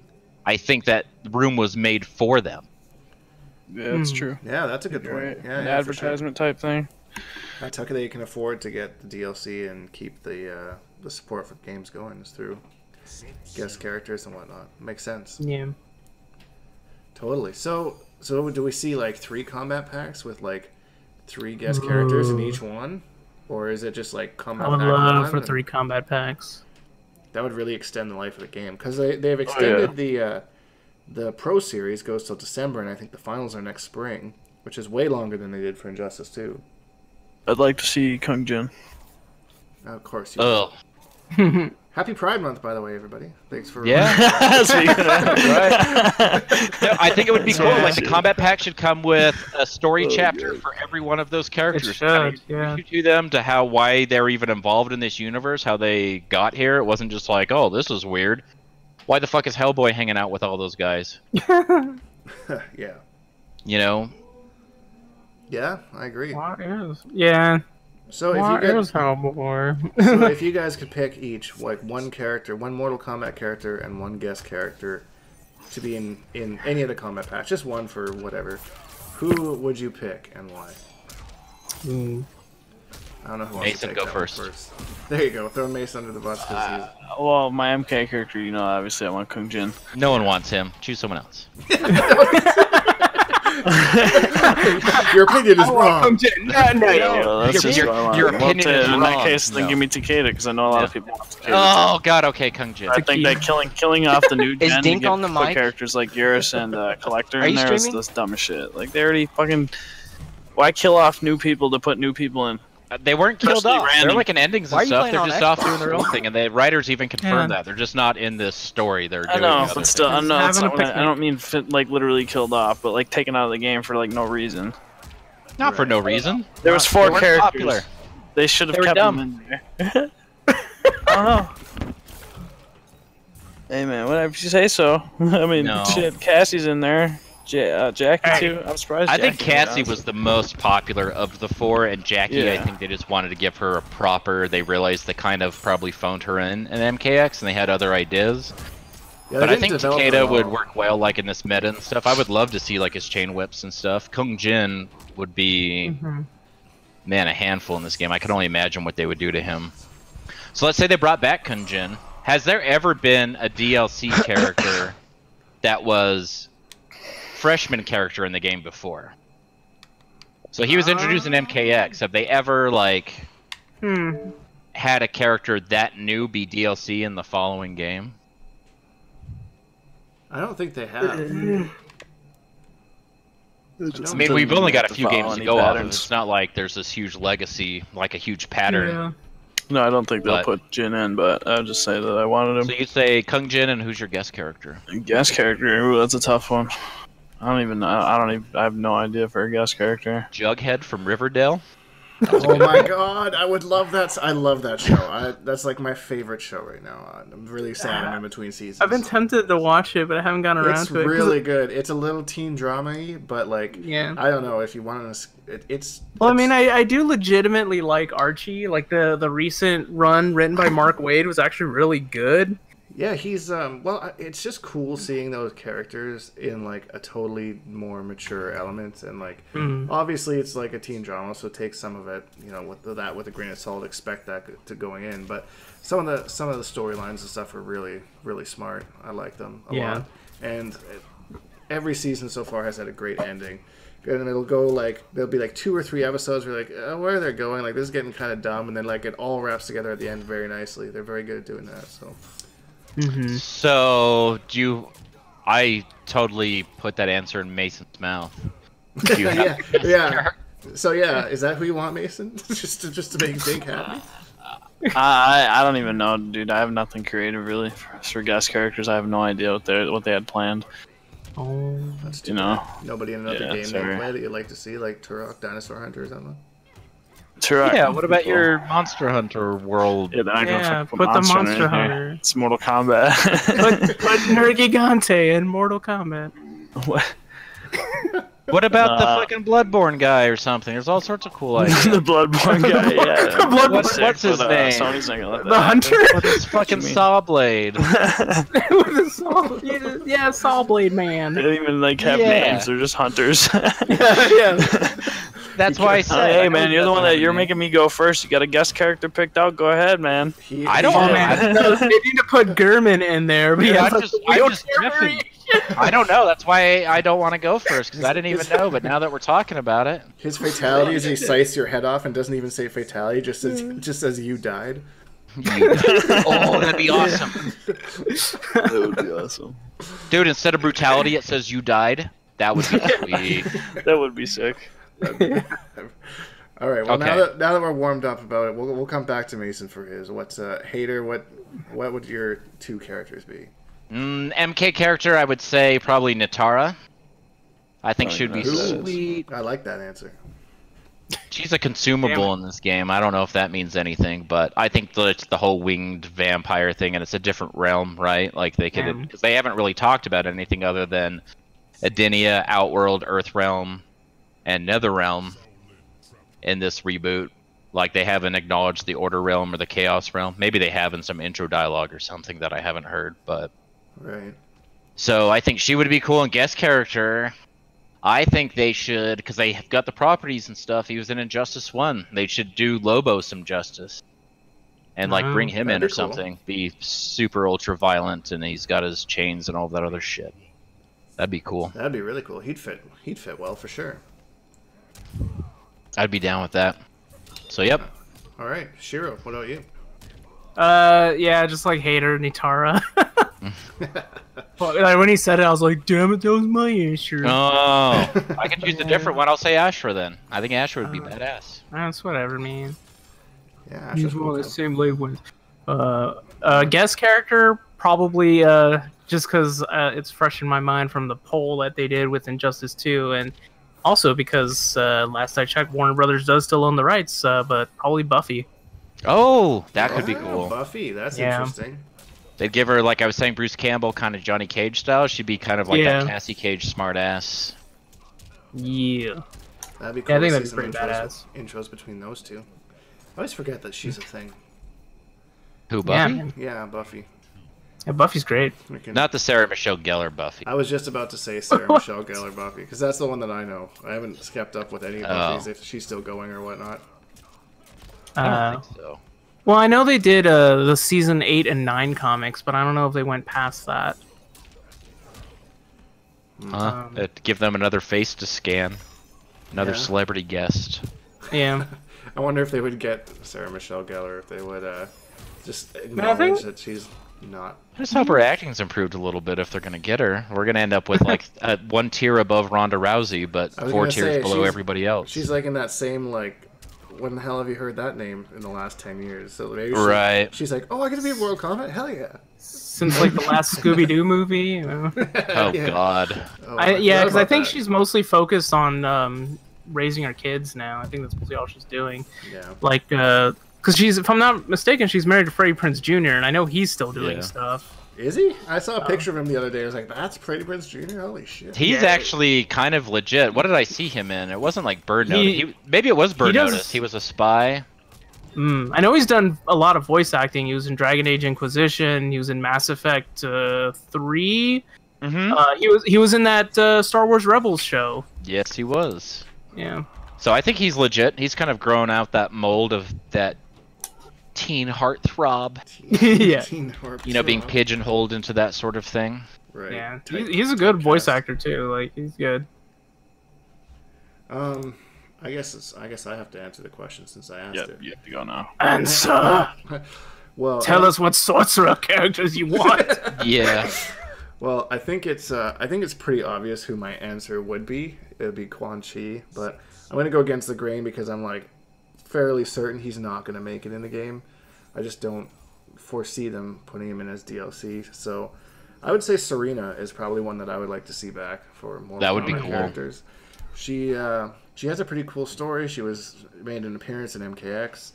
I think that the room was made for them. Yeah, that's true. Yeah, that's a good point. Right. Yeah, An advertisement type thing. That's how they can afford to get the DLC and keep the support for games going is through guest characters and whatnot. Makes sense. Yeah. Totally. So do we see like 3 combat packs with like 3 guest characters in each one, or is it just like combat? I would love for 3 combat packs. That would really extend the life of the game because they've extended the Pro Series goes till December, and I think the finals are next spring, which is way longer than they did for Injustice 2. I'd like to see Kung Jin. Of course. Oh. Happy Pride Month, by the way, everybody. Thanks for... Yeah. I think it would be cool. Like, the combat pack should come with a story chapter for every one of those characters. It should, yeah. To them, to why they're even involved in this universe, how they got here. It wasn't just like, oh, this is weird. Why the fuck is Hellboy hanging out with all those guys? Yeah. You know? Yeah, I agree. Yeah. So if you guys could pick each like one character, one Mortal Kombat character and one guest character to be in any of the combat packs, just one for whatever, who would you pick and why? I don't know who wants Mason, to take go first. There you go. Throw Mason under the bus. Well, my MK character, you know, obviously I want Kung Jin. No one wants him. Choose someone else. Your opinion is wrong. Your opinion is wrong. In that case, then give me Takeda, because I know a lot of people want Takeda. Oh god, okay, Kung Jin. I think that killing off the new gen Is Dink on the mic? Characters like Eurus and Collector Are in you there is streaming? this dumb as shit. Like, they already fucking... Why kill off new people to put new people in? They weren't killed Especially off. random. They're like in endings Why are and you stuff. playing They're on just off Xbox? doing their own thing, and the writers even confirmed Yeah. that they're just not in this story. They're doing I know, other but still, things. I Having a don't mean like literally killed off, but like taken out of the game for like no reason. Not for no reason. There was They 4 weren't characters. popular. They should have They were kept dumb. them in there. I don't know. Hey man, whatever you say so. I mean, No. shit, Cassie's in there. Jackie too. I'm surprised. I think Jackie Cassie was the most popular of the 4, and Jackie, I Yeah. think they just wanted to give her a proper. They realized they kind of probably phoned her in MKX, and they had other ideas. Yeah, But they I think didn't develop it at Takeda would all. work well, like in this meta and stuff. I would love to see like his chain whips and stuff. Kung Jin would be, man, a handful in this game. I can only imagine what they would do to him. So let's say they brought back Kung Jin. Has there ever been a DLC character that was freshman character in the game before? So he was introduced in MKX. Have they ever like had a character that new be DLC in the following game? I don't think they have. I mean, we've only got a few games to go off of. It's not like there's this huge legacy, like a huge pattern. Yeah. No, I don't think they'll But- put Jin in, but I'll just say that I wanted him. So you'd say Kung Jin, and who's your guest character? Guest character, ooh, that's a tough one. I don't even know. I have no idea for a guest character. Jughead from Riverdale? Oh my god, I would love that. I love that show. That's like my favorite show right now. I'm really sad I'm in between seasons. I've been tempted to watch it, but I haven't gotten around It's to it. 'cause really good. It's a little teen drama-y, but like, Yeah. I don't know if you want to. It's. Well, I mean, I do legitimately like Archie. Like the recent run written by Mark Waid was actually really good. Yeah, he's well. It's just cool seeing those characters in like a totally more mature element, and like obviously it's like a teen drama, so take some of it, you know, with a grain of salt. Expect that to going in, but some of the storylines and stuff are really smart. I like them a lot, and every season so far has had a great ending. And it'll go like there'll be like 2 or 3 episodes where you're like, where are they going? Like this is getting kind of dumb, and then like it all wraps together at the end very nicely. They're very good at doing that. So. So, I totally put that answer in Mason's mouth. Do you have Yeah. So yeah, is that who you want, Mason? just to make Dink happy? I don't even know, dude. I have nothing creative really for guest characters. I have no idea what they had planned. Oh. That's too You know. bad. Nobody in another Yeah, game sorry. they play that you'd like to see, like Turok, Dinosaur Hunter or something. Turok. Yeah, what about your Monster Hunter world? Yeah, they're not gonna Yeah, fucking put the Monster in here. Hunter. It's Mortal Kombat. Put Nergigante in Mortal Kombat. What? What about the fucking Bloodborne guy or something? There's all sorts of cool ideas. The Bloodborne guy, yeah. Bloodborne- What's his name? Sony's not gonna let that The happen. Hunter? With his fucking saw blade. With a saw, yeah, Saw Blade Man. They don't even like have Yeah. names. They're just hunters. Yeah. That's why I said. Hey I man, know you're the one that that's you're happening. making me go first. You got a guest character picked out. Go ahead, man. I don't Oh want man, no, they need to put Gurman in there. Yeah, because I'm we just don't care riffing. very- I don't know. That's why I don't want to go first because I didn't even know. But now that we're talking about it, His fatality is he slices your head off and doesn't even say fatality, just says you died. oh, that'd be awesome, That would be awesome. dude. Instead of brutality, it says you died. That would be sweet. That would be sick. All right. Well, Okay. now that we're warmed up about it, we'll come back to Mason for his. What's hater? What would your two characters be? MK character, I would say probably Natara. I think she'd be nice. sweet. I like that answer. She's a consumable in this game. I don't know if that means anything, but I think that it's the whole winged vampire thing, and it's a different realm, right? Like they could, because they haven't really talked about anything other than Adenia, Outworld, Earthrealm, and Netherrealm in this reboot. Like they haven't acknowledged the Order Realm or the Chaos Realm. Maybe they have in some intro dialogue or something that I haven't heard, but. Right. So I think she would be cool in guest character. I think they should, because they have got the properties and stuff. He was in Injustice 1. They should do Lobo some justice. And like bring him in that'd or be cool. something. Be super ultra violent and he's got his chains and all that other shit. That'd be cool. That'd be really cool. He'd fit well for sure. I'd be down with that. So yep. All right, Shiro, what about you? Yeah, just like hater Nitara. Like, when he said it, I was like, damn it, that was my answer. Oh, I could use a different one. I'll say Ashra then. I think Ashra would be badass. That's whatever, man. Yeah, He's Ash's one cool of the too. same wavelength. Guest character, probably just because it's fresh in my mind from the poll that they did with Injustice 2, and also because last I checked, Warner Brothers does still own the rights, but probably Buffy. Oh, that could be Yeah, cool. Buffy, that's Yeah. interesting. They'd give her, like I was saying, Bruce Campbell, kind of Johnny Cage style. She'd be kind of like Yeah. that Cassie Cage smartass. Yeah. That'd be cool. Yeah, I think to that'd see be pretty some badass. intros between those two. I always forget that she's a thing. Who, Yeah, Buffy? man. Yeah, Buffy. Yeah, Buffy's great. We can- Not the Sarah Michelle Gellar Buffy. I was just about to say Sarah Michelle Gellar Buffy because that's the one that I know. I haven't kept up with any of Buffy's if she's still going or whatnot. I don't think so. Well, I know they did the season 8 and 9 comics, but I don't know if they went past that. Huh? Give them another face to scan. Another Yeah. celebrity guest. Yeah. I wonder if they would get Sarah Michelle Gellar if they would just acknowledge that she's not. I just hope her acting's improved a little bit if they're going to get her. We're going to end up with like one tier above Ronda Rousey, but I was 4 gonna tiers say, below she's- everybody else. She's like in that same like. When the hell have you heard that name in the last 10 years? So maybe Right. she's like, oh, I get to be in Mortal Kombat? Hell yeah. Since like the last Scooby-Doo movie, you know? Oh, Yeah. God. Oh, Yeah, forgot because I about think that. she's mostly focused on raising her kids now. I think that's mostly all she's doing. Yeah. Like, because she's, if I'm not mistaken, she's married to Freddie Prinze Jr., and I know he's still doing Yeah. stuff. Is he? I saw a picture of him the other day. I was like, that's Freddie Prinze Jr.? Holy shit. He's actually kind of legit. What did I see him in? It wasn't like Bird He- Notice. Maybe it was Bird does- Notice. He was a spy. I know he's done a lot of voice acting. He was in Dragon Age Inquisition. He was in Mass Effect 3. Mm-hmm. He was in that Star Wars Rebels show. Yes, he was. Yeah. So I think he's legit. He's kind of grown out that mold of that teen heartthrob. Yeah. Teen Harp You know, being Song. pigeonholed into that sort of thing. Right. Yeah. Type- He's a good voice typecast. actor too. Like, he's good. I guess I have to answer the question since I asked Yep, it. you have to go now. Answer. Well, Tell us what sorcerer characters you want. Yeah. Well, I think it's pretty obvious who my answer would be. It would be Quan Chi, but I'm gonna go against the grain because I'm like fairly certain he's not gonna make it in the game. I just don't foresee them putting him in as DLC. So I would say Serena is probably one that I would like to see back for more That would be Kombat cool. characters. She has a pretty cool story. She made an appearance in MKX,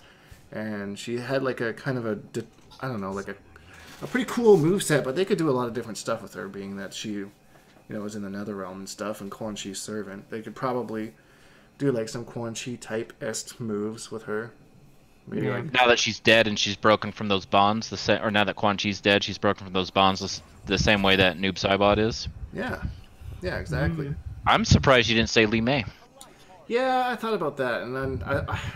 and she had like a kind of I don't know, like a pretty cool moveset, but they could do a lot of different stuff with her, being that she, was in the Netherrealm and stuff, and Quan Chi's servant. They could probably do like some Quan Chi type-esque moves with her. Maybe like, now that she's dead and she's broken from those bonds, or now that Quan Chi's dead, she's broken from those bonds the same way that Noob Saibot is. yeah, exactly. I'm surprised you didn't say Li Mei. Yeah, I thought about that, and then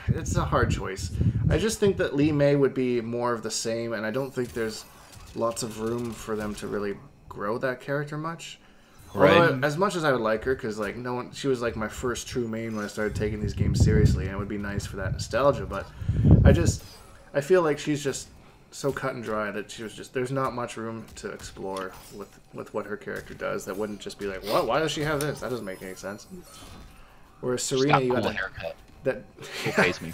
it's a hard choice. I just think that Li Mei would be more of the same, and I don't think there's lots of room for them to really grow that character much. Right. Although, as much as I would like her, because like she was like my first true main when I started taking these games seriously, and it would be nice for that nostalgia. But I feel like she's just so cut and dry that there's not much room to explore with what her character does. That wouldn't just be like, what? Why does she have this? That doesn't make any sense. Whereas Serena, you got cool haircut. that It pays me.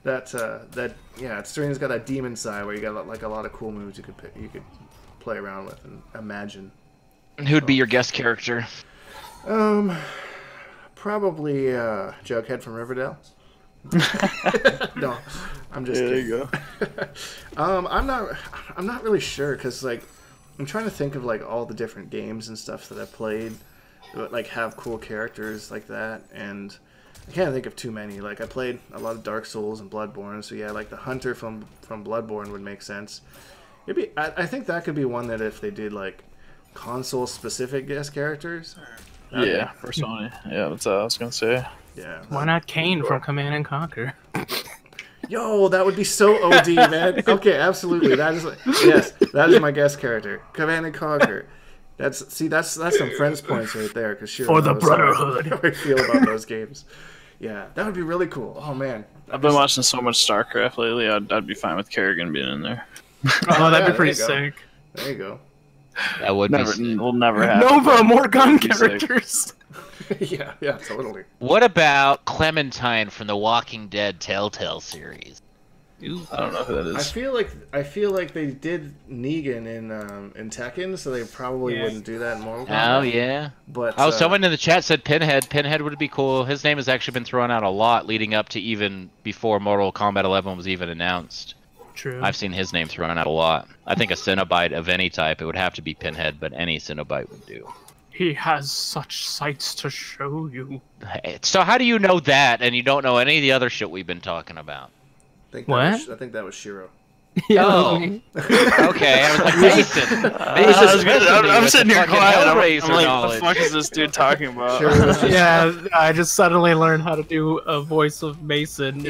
Serena's got that demon side where you got like a lot of cool moves you could play around with and imagine. Who'd be your guest character? Probably Jughead from Riverdale. No, I'm just There kidding. you go. I'm not really sure because like I'm trying to think of like all the different games and stuff that I've played that like have cool characters like that, and I can't think of too many. Like I played a lot of Dark Souls and Bloodborne, so yeah, like the Hunter from Bloodborne would make sense. I think that could be one that if they did like console specific guest characters. Yeah, for Sony. Yeah, that's what I was gonna say. Yeah. Why not Kane from Command and Conquer? Yo, that would be so OD, man. Okay, absolutely. That is my guest character. Command and Conquer. That's some friends points right there because For the Brotherhood. How I feel about those games. Yeah, that would be really cool. Oh man, I've been watching so much StarCraft lately. I'd be fine with Kerrigan being in there. Oh, that'd yeah, be pretty there you sick. There you go. That would Never, be. we'll never have. Nova, more gun That'd be sick. characters. yeah, totally. What about Clementine from the Walking Dead Telltale series? I don't know who that I is. feel like they did Negan in Tekken, so they probably wouldn't do that in Mortal Oh Kombat. yeah. But Someone in the chat said Pinhead. Pinhead would be cool. His name has actually been thrown out a lot leading up to even before Mortal Kombat 11 was even announced. True. I've seen his name thrown out a lot. I think a Cenobite of any type, it would have to be Pinhead, but any Cenobite would do. He has such sights to show you. Hey, so how do you know that and you don't know any of the other shit we've been talking about? I What? think that was Shiro. Yeah, Oh. me. Okay, I was like, Mason. I'm sitting here quiet. I'm like, knowledge. the fuck is this dude talking about? Shiro was just, Yeah, I just suddenly learned how to do a voice of Mason.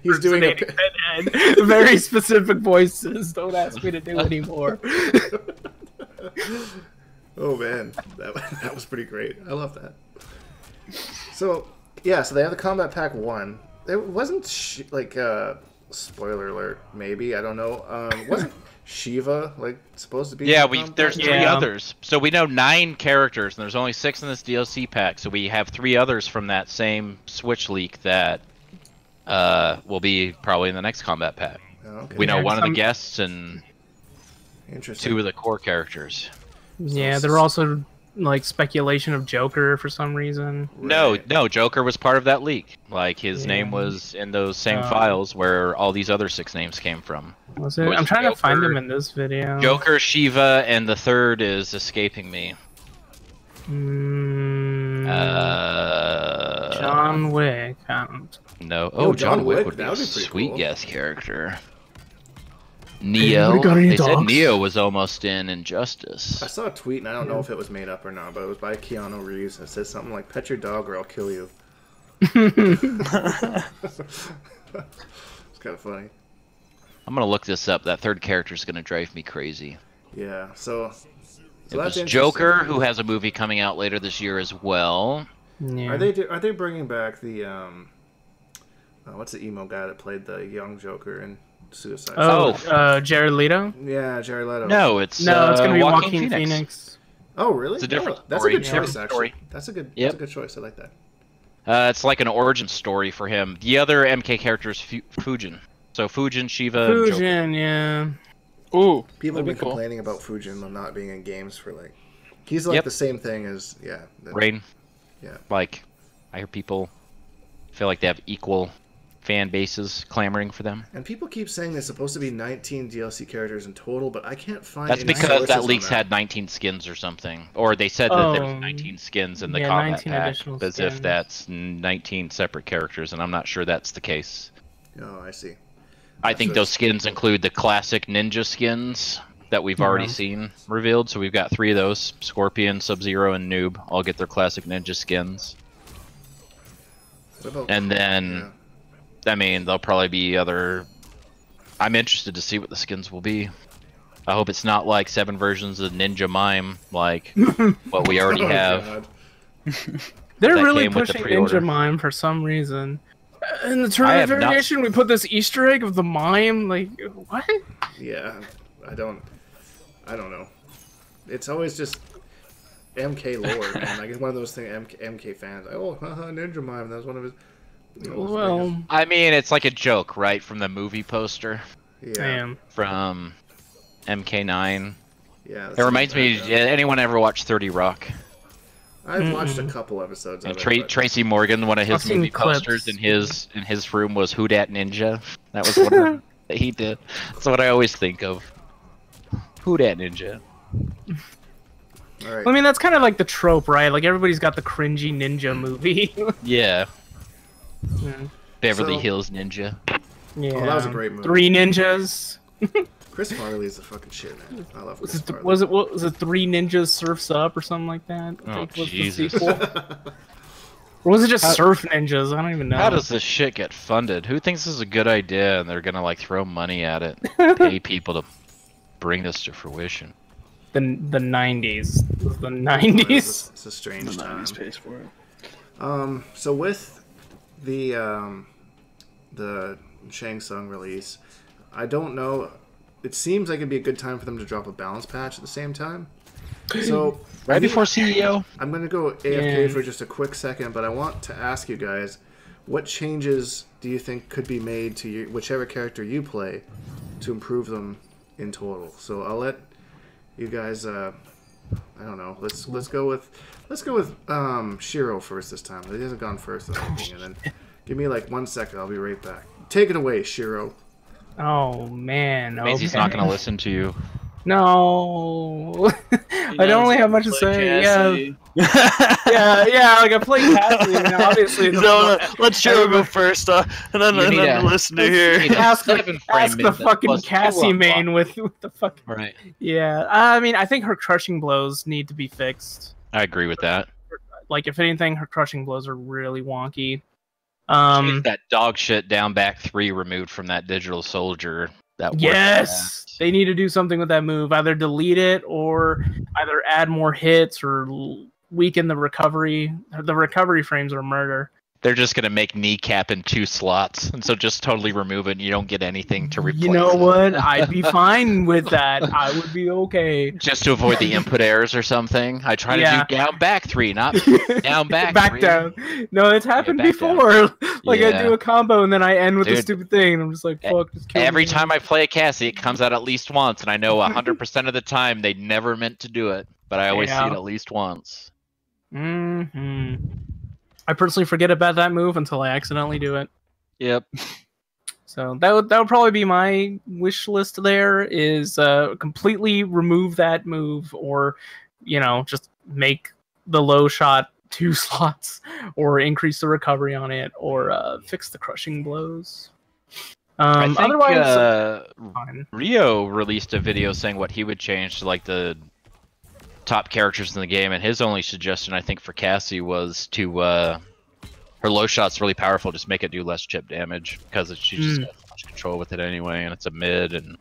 he's doing a Pinhead. Very specific voices. Don't ask me to do anymore. Oh man, that was pretty great. I love that. So yeah, so they have the Combat Pack 1. It wasn't spoiler alert, maybe, I don't know. Wasn't Shiva like supposed to be? Yeah, in the Combat there's Pack? 3 Yeah. others. So we know 9 characters, and there's only 6 in this DLC pack. So we have 3 others from that same Switch leak that will be probably in the next combat pack. Oh, okay. We know Yeah, one of the some- guests and Interesting. 2 of the core characters. Yeah, there were also like speculation of Joker for some reason. Right. No, Joker was part of that leak. Like his Yeah. name was in those same Oh. files where all these other 6 names came from. Was it? Was I'm trying to find Joker- him in this video. Joker, Shiva, and the third is escaping me. Mm, John John Wick. No. Yo, Oh, John John Wick Wick, would be that a would be pretty sweet cool. guest character. Hey, Neo. we got any They said dogs? Neo was almost in Injustice. I saw a tweet, and I don't know if it was made up or not, but it was by Keanu Reeves. It says something like, "Pet your dog, or I'll kill you." It's kind of funny. I'm gonna look this up. That third character is gonna drive me crazy. Yeah. So It that's was interesting. Joker, who has a movie coming out later this year as well. Yeah. Are they bringing back the what's the emo guy that played the young Joker in Suicide Squad? Oh, Jared Leto? Yeah, Jared Leto. No, it's No, it's gonna be Joaquin Joaquin Phoenix. Oh, really? It's a different Oh, that's a story. good Different choice, actually. story. That's a good. Yep. That's a good choice. I like that. It's like an origin story for him. The other MK character is Fujin. So Fujin, Shiva, and Joker. Fusion, yeah. Ooh, People have that'd be been cool. complaining about Fujin not being in games for like. He's like the same thing as Rain. Yeah. Like, I hear people feel like they have equal fan bases clamoring for them. And people keep saying there's supposed to be 19 DLC characters in total, but I can't find. That's any because sources that on leaks had 19 skins or something, or they said that there was 19 skins in the combat 19 pack, additional as if skins. that's 19 separate characters, and I'm not sure that's the case. Oh, I see. I think those skins include the classic ninja skins that we've already seen revealed. So we've got 3 of those: Scorpion, Sub-Zero, and Noob. All get their classic ninja skins. And then, I mean, there'll probably be other. I'm interested to see what the skins will be. I hope it's not like 7 versions of Ninja Mime, like what we already have. They're That really came with the pushing pre-order. Ninja Mime for some reason. In the tournament variation, we put this Easter egg of the mime. Like, what? Yeah, I don't know. It's always just MK lore, man. Like, it's one of those things. MK fans, like, oh, haha, Ninja Mime. That was one of his. Well, I mean, it's like a joke, right, from the movie poster. Yeah. From MK9. Yeah. It reminds me. Anyone ever watch 30 Rock? I've watched a couple episodes of it. Tracy Morgan, one of his movie posters in his room was Who Dat Ninja. That was one that he did. That's what I always think of. Who Dat Ninja. All right. I mean, that's kind of like the trope, right? Like, everybody's got the cringy ninja movie. Yeah. Beverly Hills Ninja. Yeah. Oh, that was a great movie. 3 Ninjas. Chris Farley's the fucking shit, man. I love Chris Farley. Was it 3 Ninjas Surfs Up or something like that? Oh, was Jesus. The sequel? Or was it just Surf Ninjas? I don't even know. How does this shit get funded? Who thinks this is a good idea and they're gonna like throw money at it, pay people to bring this to fruition? The 90s. It was the 90s. It's a strange time. Pays for it. So with the Shang Tsung release, I don't know. It seems like it'd be a good time for them to drop a balance patch at the same time. So right before CEO, I'm gonna go AFK for just a quick second, but I want to ask you guys, what changes do you think could be made to whichever character you play to improve them in total? So I'll let you guys. I don't know. Let's go with Shiro first this time. He hasn't gone first, I don't think. And then give me like 1 second. I'll be right back. Take it away, Shiro. Oh man, means he's not gonna listen to you. No, I don't really have much to say. Yeah. Like I play Cassie, and obviously. Let Shiro go first, and then the listener here. Ask the fucking Cassie main with the fucking. Right. Yeah, I mean, I think her crushing blows need to be fixed. I agree with that. Like, if anything, her crushing blows are really wonky. That dog shit down back 3 removed from that digital soldier. Yes, they need to do something with that move. Either delete it or either add more hits or weaken the recovery. The recovery frames are murder. They're just gonna make kneecap in 2 slots, and so just totally remove it, and you don't get anything to replace. You know what? I'd be fine with that. I would be okay. Just to avoid the input errors or something. I try to do down back 3, not down back. Back 3. down. No, it's happened before. Like I do a combo and then I end with the stupid thing, and I'm just like, fuck. Just kill every me. time I play a Cassie, it comes out at least once, and I know 100% of the time they never meant to do it, but I always see it at least once. I personally forget about that move until I accidentally do it. Yep. So that would probably be my wish list. There is completely remove that move, or just make the low shot 2 slots, or increase the recovery on it, or fix the crushing blows. I think, otherwise, fine. Rio released a video saying what he would change to like the top characters in the game, and his only suggestion I think for Cassie was to her low shot's really powerful, just make it do less chip damage, because she just has much control with it anyway, and it's a mid, and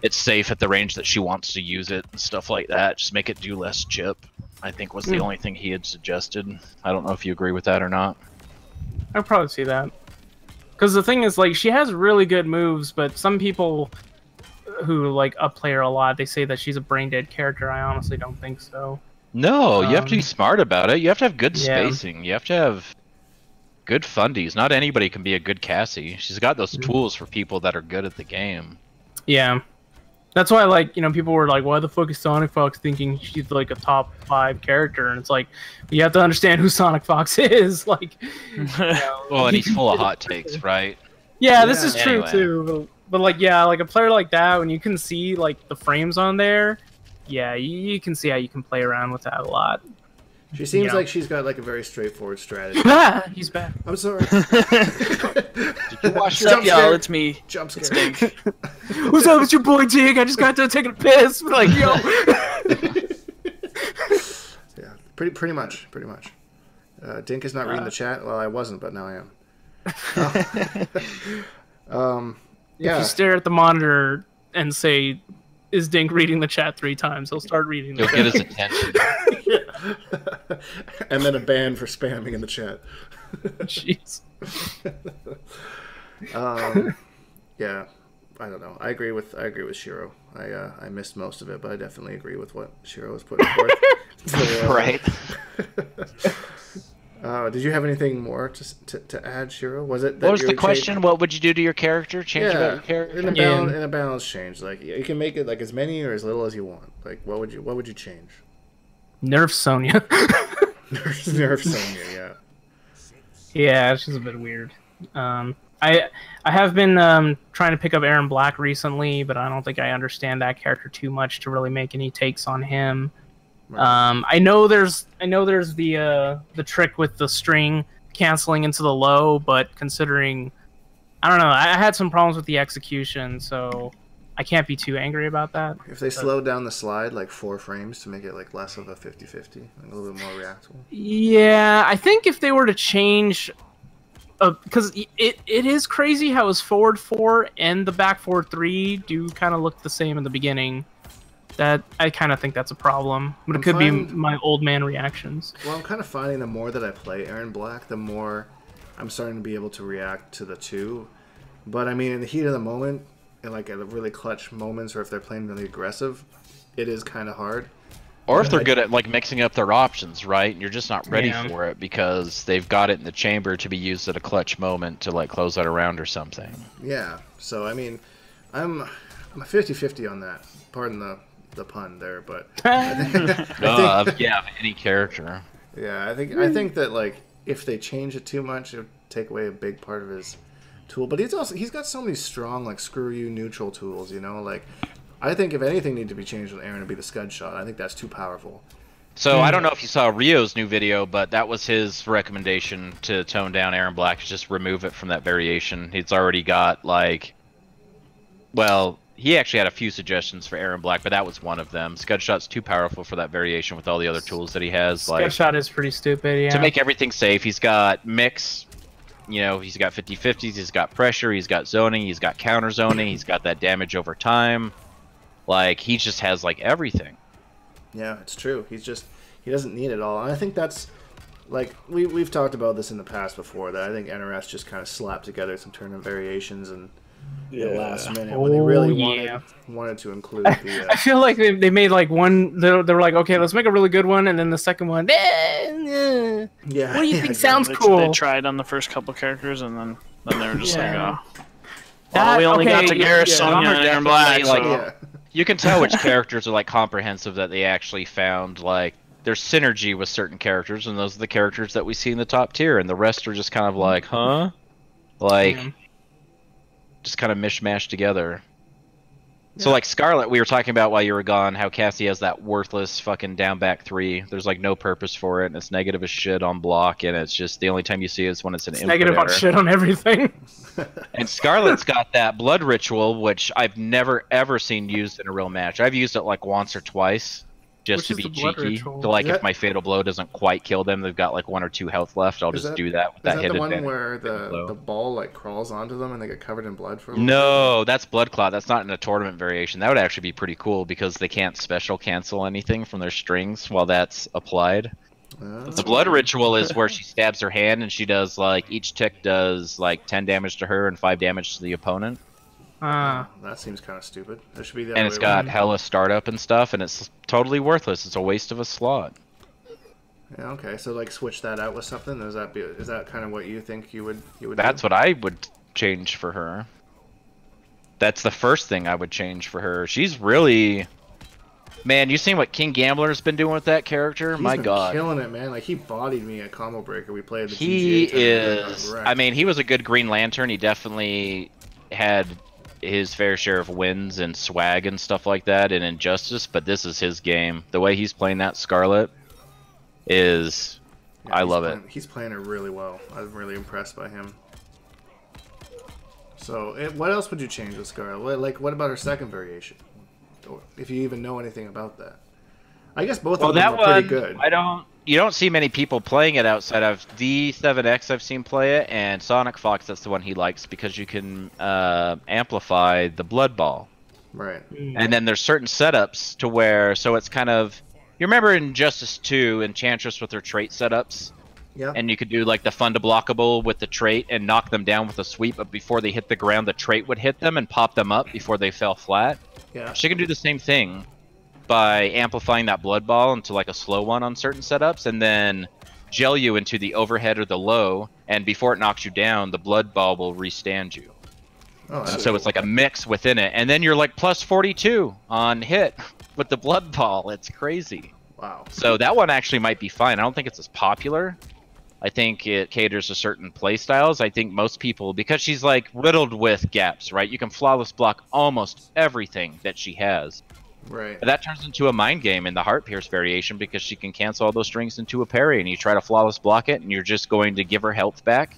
it's safe at the range that she wants to use it and stuff like that. Just make it do less chip, I think was the only thing he had suggested. I don't know if you agree with that or not. I'd probably see that, because the thing is, like, she has really good moves, but some people who like upplay her a lot, they say that she's a brain dead character. I honestly don't think so. No, you have to be smart about it. You have to have good spacing. You have to have good fundies. Not anybody can be a good Cassie. She's got those tools for people that are good at the game. Yeah. That's why, like, people were like, why the fuck is Sonic Fox thinking she's like a top 5 character? And it's like, you have to understand who Sonic Fox is. Like, well, and he's full of hot takes, right? Yeah, this is true Anyway. too. But like, yeah, like a player like that, when you can see like the frames on there, yeah, you can see how you can play around with that a lot. She seems like she's got like a very straightforward strategy. He's back. I'm sorry. Did you watch What's up, y'all? It's me. Jump It's scare. Dink. What's up? It's your boy Jig. I just got done taking a piss. Like, yo. Yeah, pretty much. Dink is not reading the chat. Well, I wasn't, but now I am. Yeah. If you stare at the monitor and say, "Is Dink reading the chat 3 times?" He'll start reading the You'll chat. get his attention. And then a ban for spamming in the chat. Jeez. Yeah, I don't know. I agree with Shiro. I missed most of it, but I definitely agree with what Shiro was putting forth. Right. Did you have anything more to add, Shiro? Was it? That What was you the would question? What would you do to your character? Change about your character? in a balance change. Like you can make it like as many or as little as you want. Like what would you change? Nerf Sonya. Nerf Sonya, yeah. Yeah, she's a bit weird. I have been trying to pick up Aaron Black recently, but I don't think I understand that character too much to really make any takes on him. Right. I know there's the trick with the string canceling into the low, but considering I don't know, I had some problems with the execution, so I can't be too angry about that. If they slowed down the slide like 4 frames to make it like less of a 50-50, like a little bit more reactable. Yeah, I think if they were to change, because it is crazy how his forward 4 and the back forward 3 do kind of look the same in the beginning. That I kind of think that's a problem, but it could be my old man reactions. Well, I'm kind of finding the more that I play Aaron Black, the more I'm starting to be able to react to the 2. But I mean, in the heat of the moment, in like at really clutch moments, or if they're playing really aggressive, it is kind of hard. Or if they're good at like mixing up their options, right? And you're just not ready for it because they've got it in the chamber to be used at a clutch moment to like close out a round or something. Yeah. So I mean, I'm a 50-50 on that. Pardon the pun there, but Yeah, of any character. Yeah, I think that like if they change it too much, it would take away a big part of his tool. But he's got so many strong like screw you neutral tools, you know. Like I think if anything need to be changed with Aaron, it'd be the scud shot. I think that's too powerful. So I don't know if you saw Rio's new video, but that was his recommendation to tone down Aaron Black. Just remove it from that variation. He's already got like, well, he actually had a few suggestions for Aaron Black, but that was one of them. Scud shot's too powerful for that variation with all the other tools that he has. Scud shot is pretty stupid. Yeah. To make everything safe, he's got mix. You know, he's got 50-50s, he's got pressure, he's got zoning, he's got counter zoning, he's got that damage over time. Like, he just has, like, everything. Yeah, it's true. He doesn't need it all. And I think that's, like, we've talked about this in the past before, that I think NRS just kind of slapped together some tournament variations and the last minute when they really wanted to include the... I feel like they made, like, one... They were like, okay, let's make a really good one, and then the second one... Yeah. What do you think sounds cool? They tried on the first couple characters, and then they were just like, oh... Well, we only got to Garrus, Sonya, and Aaron Black, like, you can tell which characters are like comprehensive that they actually found like there's synergy with certain characters, and those are the characters that we see in the top tier, and the rest are just kind of like, huh? Like, just kind of mishmashed together. So like Scarlet, we were talking about while you were gone, how Cassie has that worthless fucking down back 3. There's like no purpose for it, and it's negative as shit on block, and it's just the only time you see it is when it's an input negative error. on shit on everything. And Scarlet's got that blood ritual, which I've never ever seen used in a real match. I've used it like once or twice, just to be cheeky. So like if my fatal blow doesn't quite kill them, they've got like 1 or 2 health left. I'll just do that with that hit advantage. Is that the one where the ball like crawls onto them and they get covered in blood for a No, that's blood clot. That's not in a tournament variation. That would actually be pretty cool because they can't special cancel anything from their strings while that's applied. The blood ritual is where she stabs her hand and she does like each tick does like 10 damage to her and 5 damage to the opponent. That seems kind of stupid. That should be the and it's got hella startup and stuff, and it's totally worthless. It's a waste of a slot. Yeah, okay. So like switch that out with something. Is that kind of what you think you would? That's do? What I would change for her. That's the first thing I would change for her. She's really, man. You seen what King Gambler's been doing with that character? He's My been God, killing it, man. Like he bodied me at Combo Breaker. We played the he GGA tournament. is. I mean, he was a good Green Lantern. He definitely had his fair share of wins and swag and stuff like that in Injustice, but this is his game. The way he's playing that Scarlet is, yeah, I love it. He's playing it really well. I'm really impressed by him. So, what else would you change with Scarlet? What about her second variation? Or if you even know anything about that. I guess both of them are pretty good. You don't see many people playing it outside of D7X. I've seen play it, and Sonic Fox. That's the one he likes because you can amplify the Blood Ball. Right. And then there's certain setups to where, so it's kind of, you remember in Injustice 2, Enchantress with her trait setups? Yeah. And you could do like the fun to blockable with the trait and knock them down with a sweep, but before they hit the ground, the trait would hit them and pop them up before they fell flat. Yeah. She can do the same thing by amplifying that Blood Ball into like a slow one on certain setups, and then gel you into the overhead or the low, and before it knocks you down, the Blood Ball will restand you. Oh, So it's like a mix within it, and then you're like plus 42 on hit with the Blood Ball. It's crazy. Wow. So that one actually might be fine. I don't think it's as popular. I think it caters to certain play styles. I think most people, because she's like riddled with gaps, right? You can flawless block almost everything that she has. Right. But that turns into a mind game in the Heart Pierce variation because she can cancel all those strings into a parry, and you try to flawless block it, and you're just going to give her health back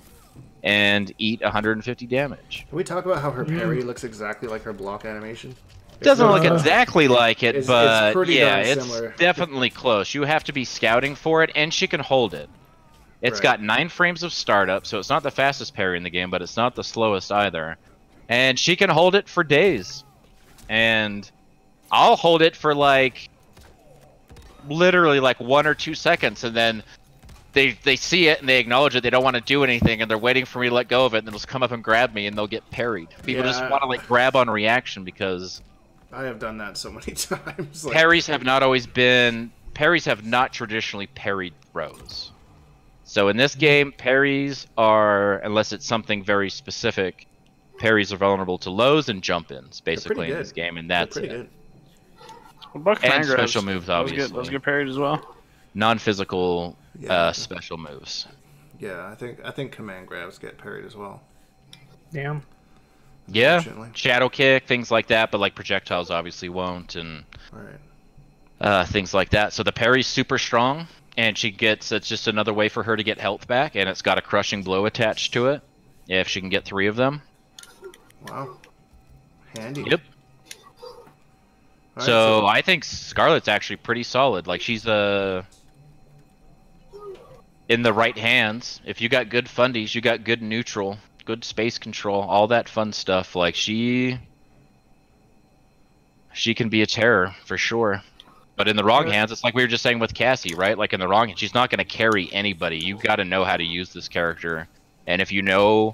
and eat 150 damage. Can we talk about how her parry looks exactly like her block animation? It doesn't look exactly like it, but pretty yeah, darn it's similar. definitely close. You have to be scouting for it, and she can hold it. It's Right. got 9 frames of startup, so it's not the fastest parry in the game, but it's not the slowest either. And she can hold it for days. And I'll hold it for like literally like 1 or 2 seconds, and then they see it and they acknowledge it. They don't want to do anything, and they're waiting for me to let go of it, and they'll just come up and grab me, and they'll get parried. People just Yeah. want to like grab on reaction because I have done that so many times. Like, parries have not traditionally parried throws. So in this game, parries are, unless it's something very specific, parries are vulnerable to lows and jump-ins, basically, in this game, and that's pretty it. good. Well, Buck And Command grabs, special moves, obviously. Those get parried as well. Non-physical Yeah. special moves. Yeah, I think command grabs get parried as well. Damn. Yeah, Unfortunately. shadow kick, things like that, but like projectiles obviously won't, and Right. things like that. So the parry's super strong, and it's just another way for her to get health back, and it's got a crushing blow attached to it, if she can get 3 of them. Wow. Handy. Yep. All right, So I think Scarlet's actually pretty solid. Like she's in the right hands. If you got good fundies, you got good neutral, good space control, all that fun stuff. Like she can be a terror for sure. But in the wrong hands, it's like we were just saying with Cassie, right? Like in the wrong hands, she's not going to carry anybody. You've got to know how to use this character. And if you know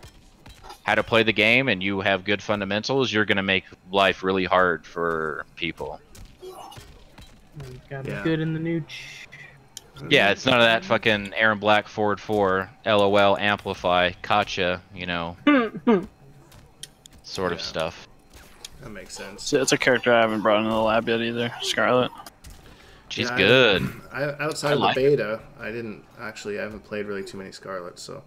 how to play the game and you have good fundamentals, you're going to make life really hard for people. Got Yeah. good in the nooch. Yeah, it's none of that fucking Aaron Black forward 4, LOL, amplify, gotcha, sort of Yeah. stuff. That makes sense. So it's a character I haven't brought into the lab yet either. Scarlet. She's Yeah, good. Outside I of like the beta, I haven't played really too many Scarlets, so.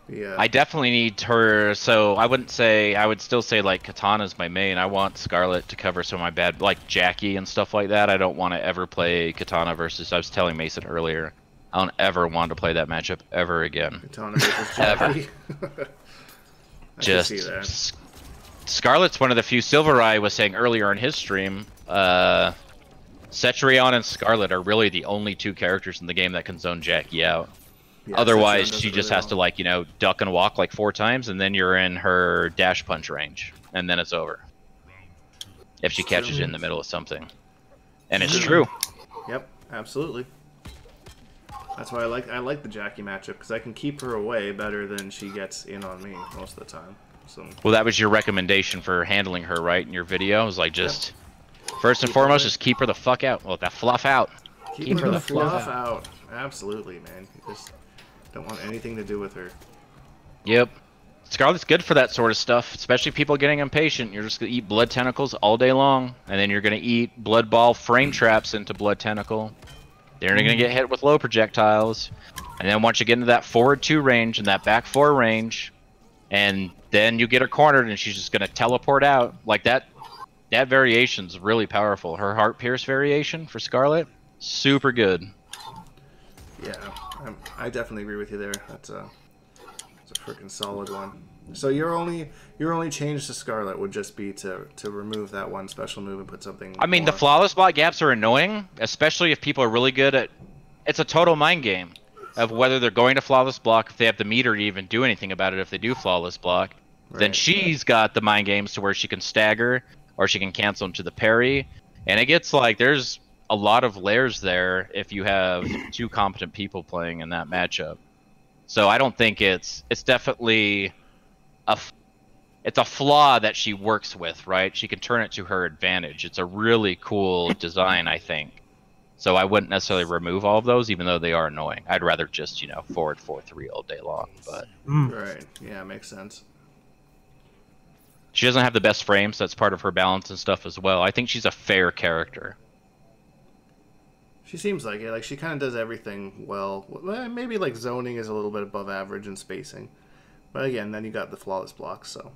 Yeah. I definitely need her, so I would still say like Katana's my main. I want Scarlet to cover some of my bad, like Jackie and stuff like that. I don't want to ever play Katana versus, I was telling Mason earlier, I don't ever want to play that matchup ever again. Katana versus Ever. Jackie. I can Just, see that. Scarlet's one of the few, Silver Eye was saying earlier in his stream, Cetrion and Scarlet are really the only 2 characters in the game that can zone Jackie out. Yeah, Otherwise, Cetrion does she it just really has to like, duck and walk like 4 times, and then you're in her dash punch range, and then it's over. If she catches you in the middle of something. And it's true. Yep, absolutely. That's why I like the Jackie matchup, because I can keep her away better than she gets in on me most of the time. So Well, that was your recommendation for handling her, right, in your video? It was like, just, first and foremost, just keep her the fuck out. Well, that fluff out. keep her the fluff out. Absolutely, man. You just don't want anything to do with her. Yep. Scarlet's good for that sort of stuff, especially people getting impatient. You're just gonna eat blood tentacles all day long, and then you're gonna eat blood ball frame traps into blood tentacle. They're gonna get hit with low projectiles, and then once you get into that forward 2 range and that back 4 range, and then you get her cornered, and she's just gonna teleport out like that. That variation's really powerful. Her heart pierce variation for Scarlet, super good. Yeah, I definitely agree with you there. That's a freaking solid one. So your only change to Scarlet would just be to remove that one special move and put something. I mean, more. the flawless block gaps are annoying, especially if people are really good at. It's a total mind game of whether they're going to flawless block, if they have the meter to even do anything about it. If they do flawless block, then she's got the mind games to where she can stagger or she can cancel into the parry, and it gets like there's a lot of layers there if you have 2 competent people playing in that matchup. So I don't think it's definitely it's a flaw that she works with, right? She can turn it to her advantage. It's a really cool design, I think. So I wouldn't necessarily remove all of those, even though they are annoying. I'd rather just, forward 4-3 all day long. But Right. Yeah, makes sense. She doesn't have the best frames. So that's part of her balance and stuff as well. I think she's a fair character. She seems like it. Like, she kind of does everything well. Maybe, like, zoning is a little bit above average in spacing. But again, then you got the flawless blocks, so.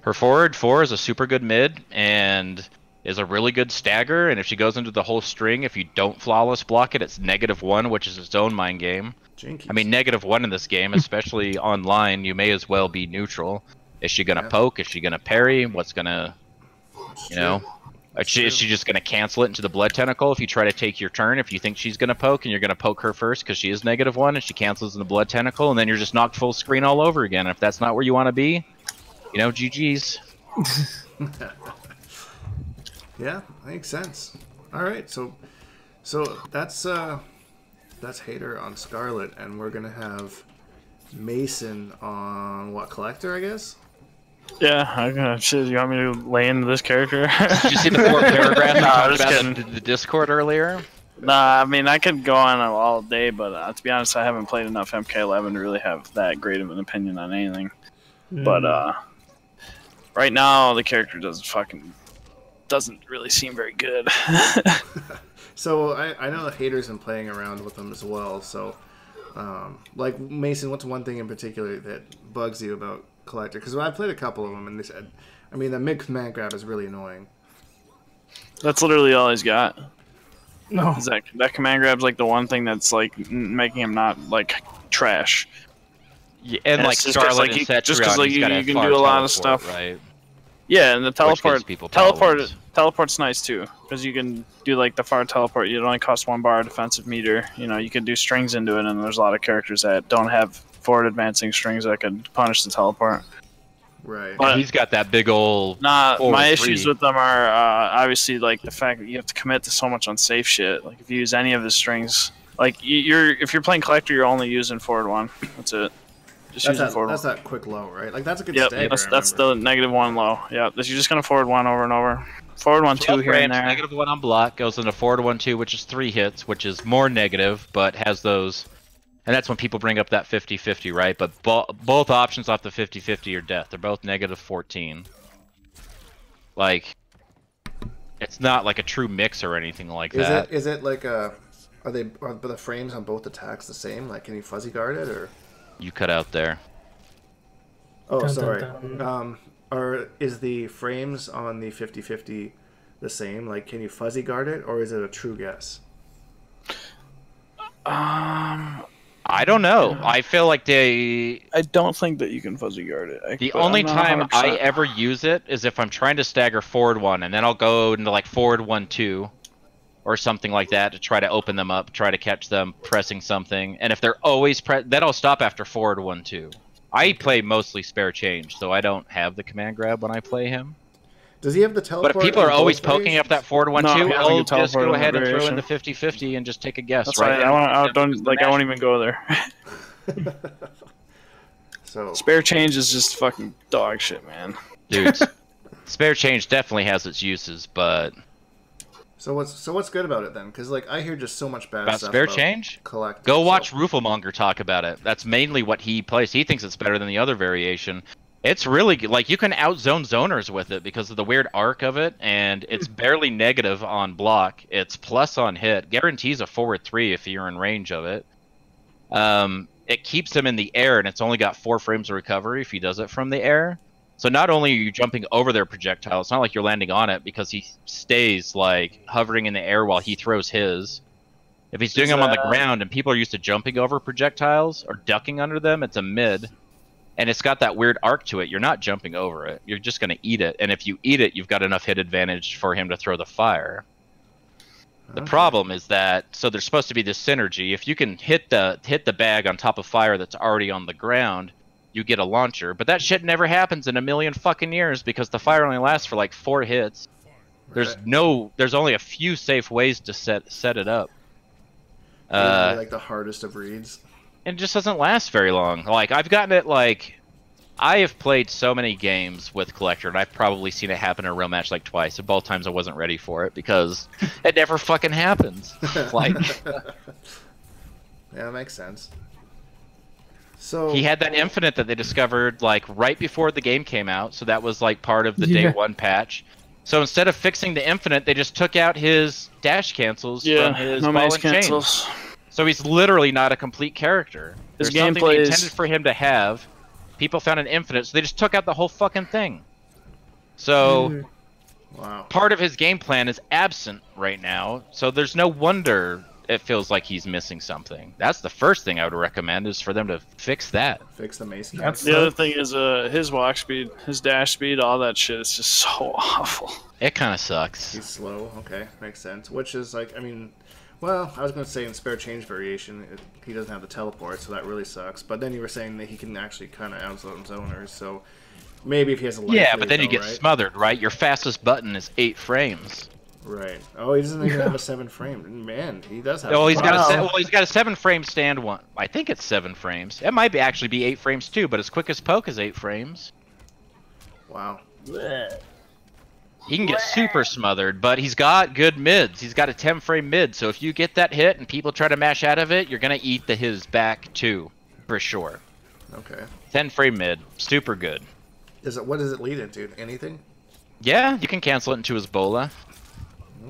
Her forward 4 is a super good mid, and is a really good stagger, and if she goes into the whole string, if you don't flawless block it, it's -1, which is its own mind game. Jinkies. I mean, -1 in this game, especially online, you may as well be neutral. Is she going to poke? Is she going to parry? What's going to, is she just going to cancel it into the blood tentacle if you try to take your turn? If you think she's going to poke, and you're going to poke her first because she is -1, and she cancels in the blood tentacle, and then you're just knocked full screen all over again. If that's not where you want to be, GG's. Yeah, makes sense. All right, so that's Hater on Scarlet, and we're gonna have Mason on what, Collector, I guess. Yeah, I'm gonna. Shit, you want me to lay into this character? Did you see the 4 paragraph we talked just about kidding. the Discord earlier? Nah, I mean I could go on all day, but to be honest, I haven't played enough MK11 to really have that great of an opinion on anything. But right now the character doesn't really seem very good. So I know that Hater's been playing around with them as well. So, like, Mason, what's one thing in particular that bugs you about Collector? Because I played a couple of them, and they said, I mean, the mid command grab is really annoying. That's literally all he's got. No. Is that command grab's like the one thing that's like making him not like trash. Yeah, and like just Scarlet cause, and like, just because Cetrion, like, he's got you can far do a lot of teleport, stuff. right? Yeah, and the Problems. teleport's nice too, because you can do like the far teleport. It only costs 1 bar defensive meter. You can do strings into it, and there's a lot of characters that don't have forward advancing strings that could punish the teleport. Right. But He's got that big old. my issues with them are obviously like the fact that you have to commit to so much unsafe shit. Like if you use any of his strings, like if you're playing Collector, you're only using forward 1. That's it. That's that quick low, right? Like, that's a good stagger. That's the -1 low. Yeah, you're just gonna forward 1 over and over. Forward 1, 2 here and there. -1 on block goes into forward 1-2, which is 3 hits, which is more negative, but has those. And that's when people bring up that 50-50, right? But both options off the 50-50 are death. They're both -14. Like, it's not like a true mix or anything like that. Is it like are the frames on both attacks the same? Like, can you fuzzy guard it, or? You cut out there. Oh, Dun, sorry. dun, dun. Or is the frames on the 50-50 the same? Like, can you fuzzy guard it, or is it a true guess? I don't know. I feel like I don't think that you can fuzzy guard it. The only time I ever use it is if I'm trying to stagger forward 1, and then I'll go into like forward 1-2 or something like that to try to open them up, try to catch them pressing something. And if they're always then I'll stop after forward 1-2. I play mostly spare change, so I don't have the command grab when I play him. Does he have the teleport? But if people are always poking variations? up that forward 1-2, I'll just go ahead and throw in variation. the 50-50 and just take a guess, That's right? I won't even go there. So Spare change is just fucking dog shit, man. Dude, spare change definitely has its uses, but So what's good about it then? Because like I hear just so much bad About stuff spare about change. Collect. Go watch Roofelmonger talk about it. That's mainly what he plays. He thinks it's better than the other variation. It's really like you can outzone zoners with it because of the weird arc of it, and it's barely negative on block. It's plus on hit. Guarantees a forward 3 if you're in range of it. It keeps him in the air, and it's only got 4 frames of recovery if he does it from the air. So not only are you jumping over their projectile, it's not like you're landing on it because he stays like hovering in the air while he throws his. If he's doing them on the ground and people are used to jumping over projectiles or ducking under them, it's a mid. And it's got that weird arc to it. You're not jumping over it. You're just going to eat it. And if you eat it, you've got enough hit advantage for him to throw the fire. The problem is that, so there's supposed to be this synergy. If you can hit the bag on top of fire that's already on the ground, you get a launcher. But that shit never happens in a million fucking years because the fire only lasts for like 4 hits. There's only a few safe ways to set it up. Like the hardest of reads. And it just doesn't last very long. Like I've gotten it like I have played so many games with Collector, and I've probably seen it happen in a real match like twice. And both times I wasn't ready for it because it never fucking happens. Like, yeah, that makes sense. So he had that infinite that they discovered like right before the game came out, so that was like part of the day 1 patch. So instead of fixing the infinite, they just took out his dash cancels from his ball and chain. So he's literally not a complete character. There's something they intended for him to have. People found an infinite, so they just took out the whole fucking thing. So part of his game plan is absent right now, so there's no wonder it feels like he's missing something. That's the first thing I would recommend is for them to fix that. Fix the mace. The other thing is his walk speed, his dash speed, all that shit is just so awful. It kind of sucks. He's slow. Okay, makes sense. Which is like, I mean, well, I was going to say in spare change variation, he doesn't have the teleport, so that really sucks. But then you were saying that he can actually kind of outzone zoners, so maybe if he has a life yeah, but then you get right? smothered, right? Your fastest button is 8 frames. Right. Oh, he doesn't even have a 7 frame. Man, he does have. Oh, he's got a 7 frame stand one. I think it's 7 frames. It might actually be 8 frames too, but his quickest poke is 8 frames. Wow. He can get super smothered, but he's got good mids. He's got a 10 frame mid, so if you get that hit and people try to mash out of it, you're gonna eat his back too, for sure. Okay. 10 frame mid, super good. What does it lead into? Anything? Yeah, you can cancel it into his bola.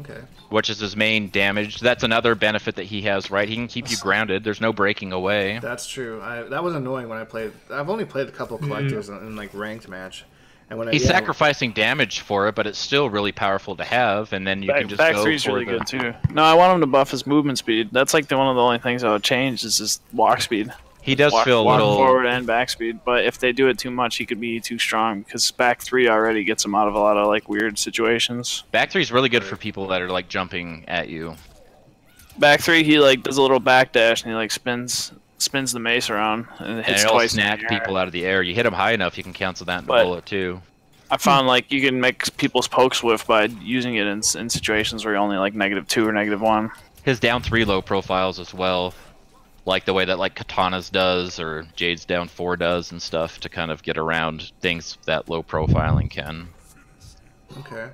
Okay. Which is his main damage. That's another benefit that he has, right? He can keep you grounded. There's no breaking away. That's true. That was annoying when I played. I've only played a couple of collectors in like ranked match, and when he's sacrificing damage for it, but it's still really powerful to have. And then you can just back go three's for really good too. No, I want him to buff his movement speed. That's like one of the only things I would change is his walk speed. He does feel a little forward and back speed, but if they do it too much, he could be too strong because back 3 already gets him out of a lot of like weird situations. Back 3 is really good for people that are like jumping at you. Back 3, he like does a little back dash and he like spins the mace around and hits twice. Snatch people out of the air. You hit him high enough, you can cancel that in the bullet too. I found like you can make people's pokes whiff by using it in situations where you're only like -2 or -1. His down 3 low profiles as well. Like the way that like Katana's does or Jade's down 4 does and stuff to kind of get around things that low profiling can. Okay.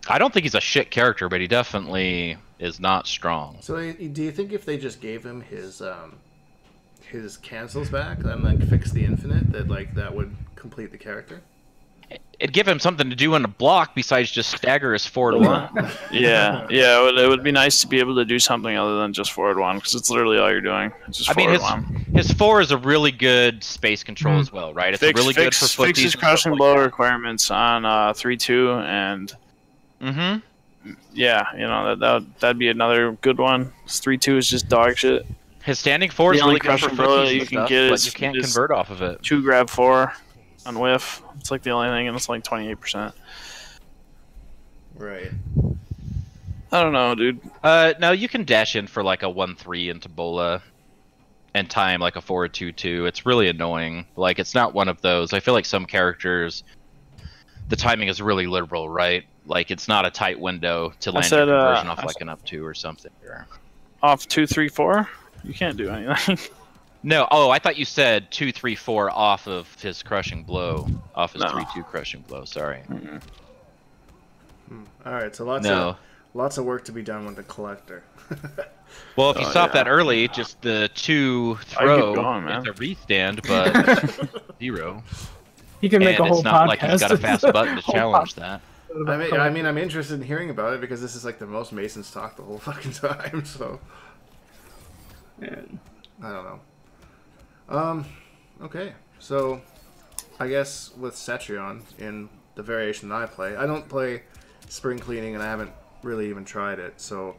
I don't think he's a shit character, but he definitely is not strong. So do you think if they just gave him his cancels back and like fix the infinite, that would complete the character? It'd give him something to do in a block besides just stagger his forward 1. Yeah, it would be nice to be able to do something other than just forward 1 because it's literally all you're doing. It's just his 4 is a really good space control as well, right? It's really good for footies. Fix his crushing blow requirements on 3-2 and. Yeah, you know that'd be another good one. 3-2 is just dog shit. His standing 4 is really good for footies you can get, but you can't convert off of it. 2 grab 4 on whiff. It's like the only thing, and it's like 28%. Right. I don't know, dude. No, you can dash in for like a 1-3 into bola and time like a 4-2-2. It's really annoying. Like, it's not one of those. I feel like some characters, the timing is really liberal, right? Like, it's not a tight window to land your conversion off like an up 2 or something. Off 2, 3, 4? You can't do anything. No, I thought you said 2, 3, 4 off of his crushing blow, off his 3-2 crushing blow. Sorry. All right, so lots lots of work to be done with the collector. Well, if you stop that early, just the 2 throw, going, it's a restand, but 0. He can make And a whole it's not podcast. like he's got a fast button to challenge that. I mean, I'm interested in hearing about it because this is like the most Masons talk the whole fucking time. So, Man. I don't know. Okay, so I guess with Cetrion in the variation that I play, I don't play spring cleaning, and I haven't really even tried it. So,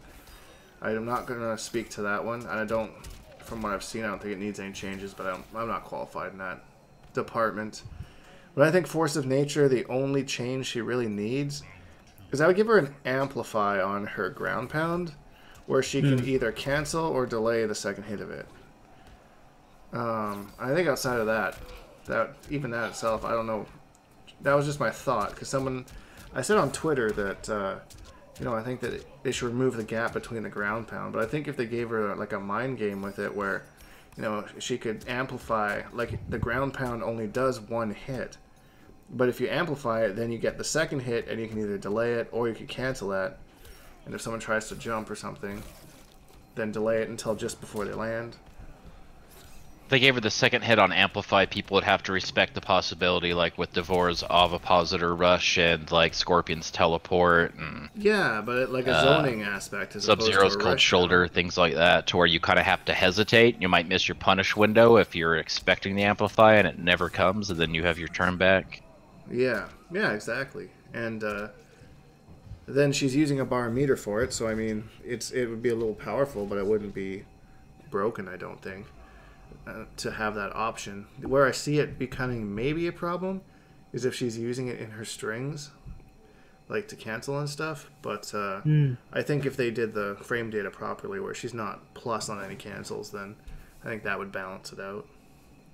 I'm not gonna speak to that one. And I don't, from what I've seen, I don't think it needs any changes. But I'm not qualified in that department. But I think Force of Nature, the only change she really needs, is I would give her an Amplify on her ground pound, where she can either cancel or delay the second hit of it. I think outside of that even that itself, I don't know. That was just my thought, because I said on Twitter that, I think that they should remove the gap between the ground pound. But I think if they gave her like a mind game with it, where, she could amplify, like the ground pound only does 1 hit. But if you amplify it, then you get the second hit, and you can either delay it or you can cancel that. And if someone tries to jump or something, then delay it until just before they land. If they gave her the second hit on Amplify, people would have to respect the possibility, like with Devorah's Ovipositor Rush and like Scorpion's Teleport and Yeah, but like a zoning aspect as opposed to Sub-Zero's a Cold rush Shoulder, now. things like that, to where you kind of have to hesitate. You might miss your punish window if you're expecting the Amplify and it never comes, and then you have your turn back. Yeah, exactly. And then she's using a bar meter for it, so I mean, it would be a little powerful, but it wouldn't be broken, I don't think, to have that option. Where I see it becoming maybe a problem is if she's using it in her strings, like to cancel and stuff. But I think if they did the frame data properly, where she's not plus on any cancels, then I think that would balance it out.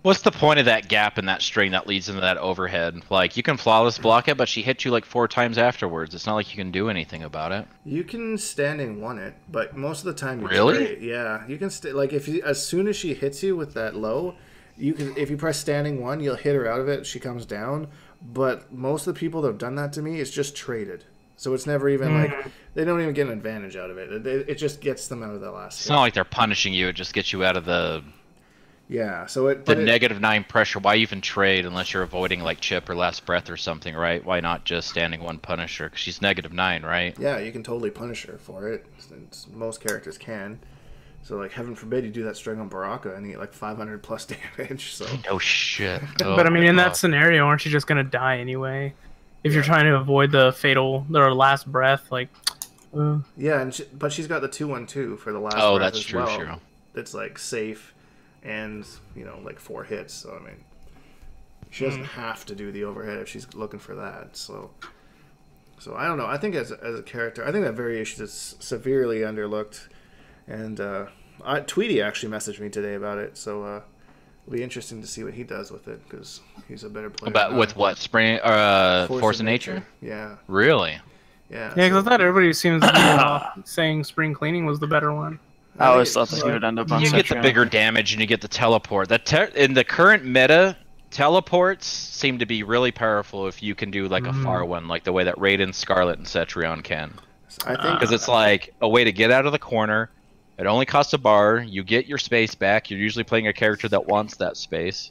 What's the point of that gap in that string that leads into that overhead? Like, you can flawless block it, but she hit you like 4 times afterwards. It's not like you can do anything about it. You can standing one it, but most of the time you Really? trade. Yeah, you can like as soon as she hits you with that low, you can, if you press standing one, you'll hit her out of it. She comes down, but most of the people that have done that to me, it's just traded. So it's never even like they don't even get an advantage out of it. It just gets them out of the last. It's not like they're punishing you. It just gets you out of the Yeah, so the -9 pressure. Why even trade unless you're avoiding like chip or last breath or something, right? Why not just standing one punish her? Because she's -9, right? Yeah, you can totally punish her for it. Most characters can. So like, heaven forbid you do that string on Baraka and you get like 500 plus damage. So Oh shit. But I mean, in that scenario, aren't you just gonna die anyway? If you're trying to avoid the fatal, or last breath, like. Yeah, and but she's got the 2-1-2 for the last. Oh, breath that's as true. well. Sure. It's like safe, and like 4 hits. So I mean, she doesn't have to do the overhead if she's looking for that. So I don't know. I think as a character, I think that variation is severely underlooked. And Tweety actually messaged me today about it. So it'll be interesting to see what he does with it, because he's a better player. About with what? Spring? Force of Nature? Yeah. Really? Yeah. Yeah, because I thought everybody seems to be saying spring cleaning was the better one. I always thought that he would end up on You get the Cetrion. bigger damage and you get the teleport. In the current meta, teleports seem to be really powerful if you can do like a far one, like the way that Raiden, Scarlet, and Cetrion can. I think Because it's like a way to get out of the corner. It only costs a bar. You get your space back. You're usually playing a character that wants that space.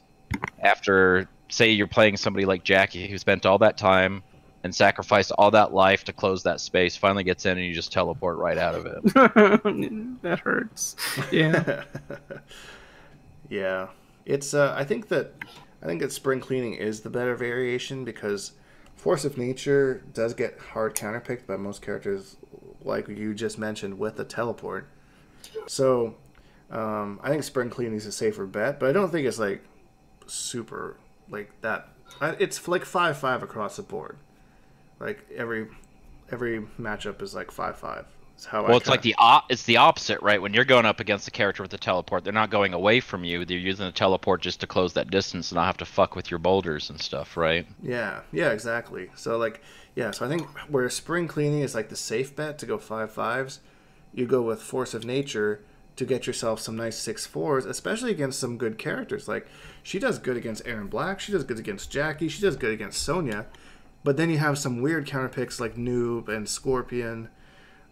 After, say, you're playing somebody like Jackie, who spent all that time and sacrificed all that life to close that space, finally gets in and you just teleport right out of it. That hurts. Yeah. Yeah, it's. I think that spring cleaning is the better variation, because Force of Nature does get hard counterpicked by most characters, like you just mentioned with the teleport. So I think spring cleaning is a safer bet, but I don't think it's like super like that. It's like 5-5 across the board. Like every matchup is like 5-5. Well, it's like it's the opposite, right? When you're going up against a character with the teleport, they're not going away from you. They're using the teleport just to close that distance and not have to fuck with your boulders and stuff, right? Yeah, exactly. So like, so I think where spring cleaning is like the safe bet to go 5-5s, you go with Force of Nature to get yourself some nice 6-4s, especially against some good characters. Like, she does good against Aaron Black, she does good against Jackie, she does good against Sonya, but then you have some weird counterpicks like Noob and Scorpion.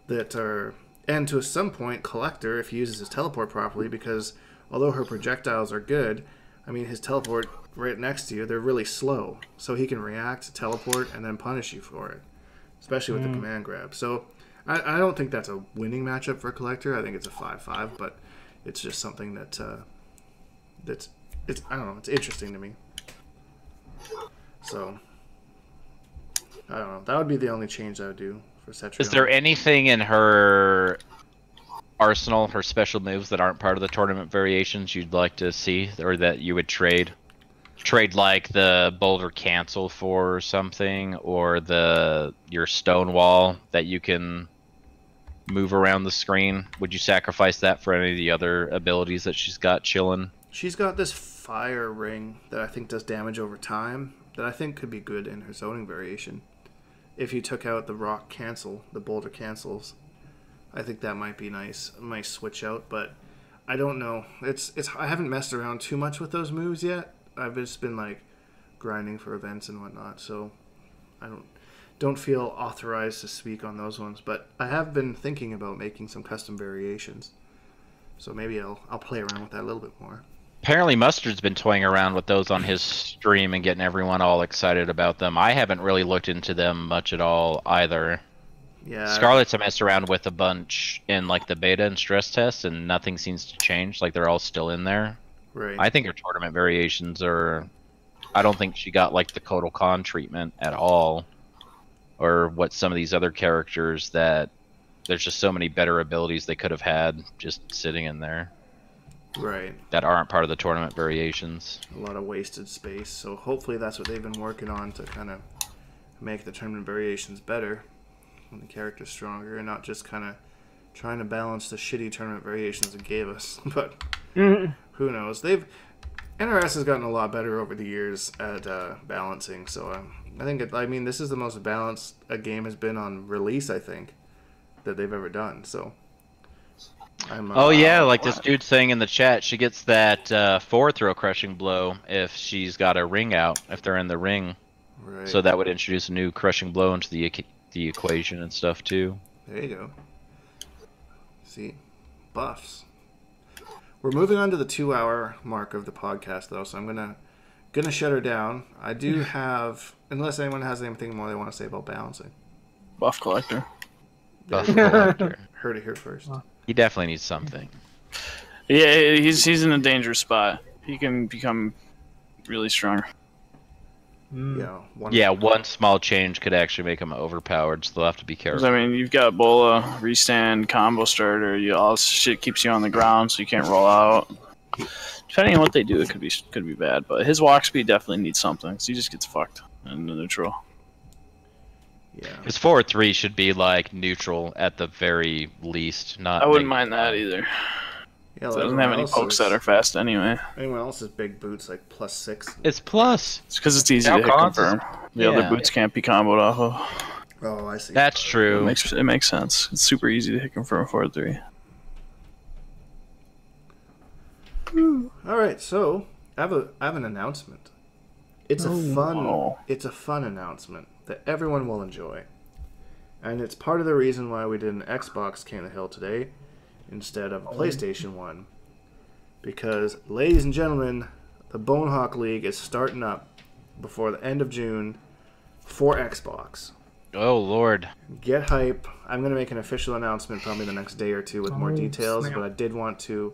that are, and to some point, Collector if he uses his teleport properly, because although her projectiles are good, I mean, his teleport right next to you, they're really slow. So he can react, teleport, and then punish you for it, especially with the command grab. So I don't think that's a winning matchup for Collector. I think it's a 5-5, but it's just something that I don't know, it's interesting to me. So I don't know. That would be the only change I would do for Cetrion. Is there anything in her arsenal, her special moves that aren't part of the tournament variations you'd like to see, or that you would trade? Trade like the Boulder Cancel for something, or your Stonewall that you can move around the screen? Would you sacrifice that for any of the other abilities that she's got chilling? She's got this fire ring that I think does damage over time that I think could be good in her zoning variation. If you took out the rock cancel, the boulder cancels, I think that might be nice. A nice switch out, but I don't know. I haven't messed around too much with those moves yet. I've just been like grinding for events and whatnot, so I don't feel authorized to speak on those ones. But I have been thinking about making some custom variations, so maybe I'll play around with that a little bit more. Apparently Mustard's been toying around with those on his stream and getting everyone all excited about them. I haven't really looked into them much at all either. Yeah. Scarlet's I messed around with a bunch in like the beta and stress test, and nothing seems to change. Like they're all still in there. Right. I think her tournament variations are... I don't think she got like the Kotal Khan treatment at all. Or what some of these other characters that... There's just so many better abilities they could have had just sitting in there. Right. That aren't part of the tournament variations. A lot of wasted space, so hopefully that's what they've been working on to kind of make the tournament variations better and the characters stronger, and not just kind of trying to balance the shitty tournament variations it gave us. But who knows? NRS has gotten a lot better over the years at balancing, so I think this is the most balanced a game has been on release, I think, that they've ever done. So oh yeah, like this dude saying in the chat, she gets that 4 throw crushing blow if she's got a ring out, if they're in the ring. Right. So that would introduce a new crushing blow into the equation and stuff too. There you go. See, buffs. We're moving on to the 2-hour mark of the podcast though, so I'm gonna shut her down. I do have, unless anyone has anything more they want to say about balancing. Buff collector. Buff collector. Heard it here first. He definitely needs something. Yeah, he's in a dangerous spot. He can become really strong. Yeah. One small change could actually make him overpowered, so they'll have to be careful. I mean, you've got Bola, restand, combo starter. All this shit keeps you on the ground, so you can't roll out. Depending on what they do, it could be bad. But his walk speed definitely needs something, so he just gets fucked in the neutral. Yeah. His 4-3 should be like neutral at the very least. Not. I wouldn't mind that either. Yeah, It doesn't have any pokes that are fast anyway. Anyone else's big boots like +6? It's plus. It's because it's easy to hit confirm. The other Yeah. boots can't be comboed off of. Oh, I see. That's true. It makes sense. It's super easy to hit confirm 4-3. All right, so I have an announcement. It's a fun announcement that everyone will enjoy, and it's part of the reason why we did an Xbox King of the Hill today instead of a PlayStation one. Because, ladies and gentlemen, the BONEHAWK League is starting up before the end of June for Xbox. Oh Lord. Get hype. I'm going to make an official announcement probably the next day or two with more details, but I did want to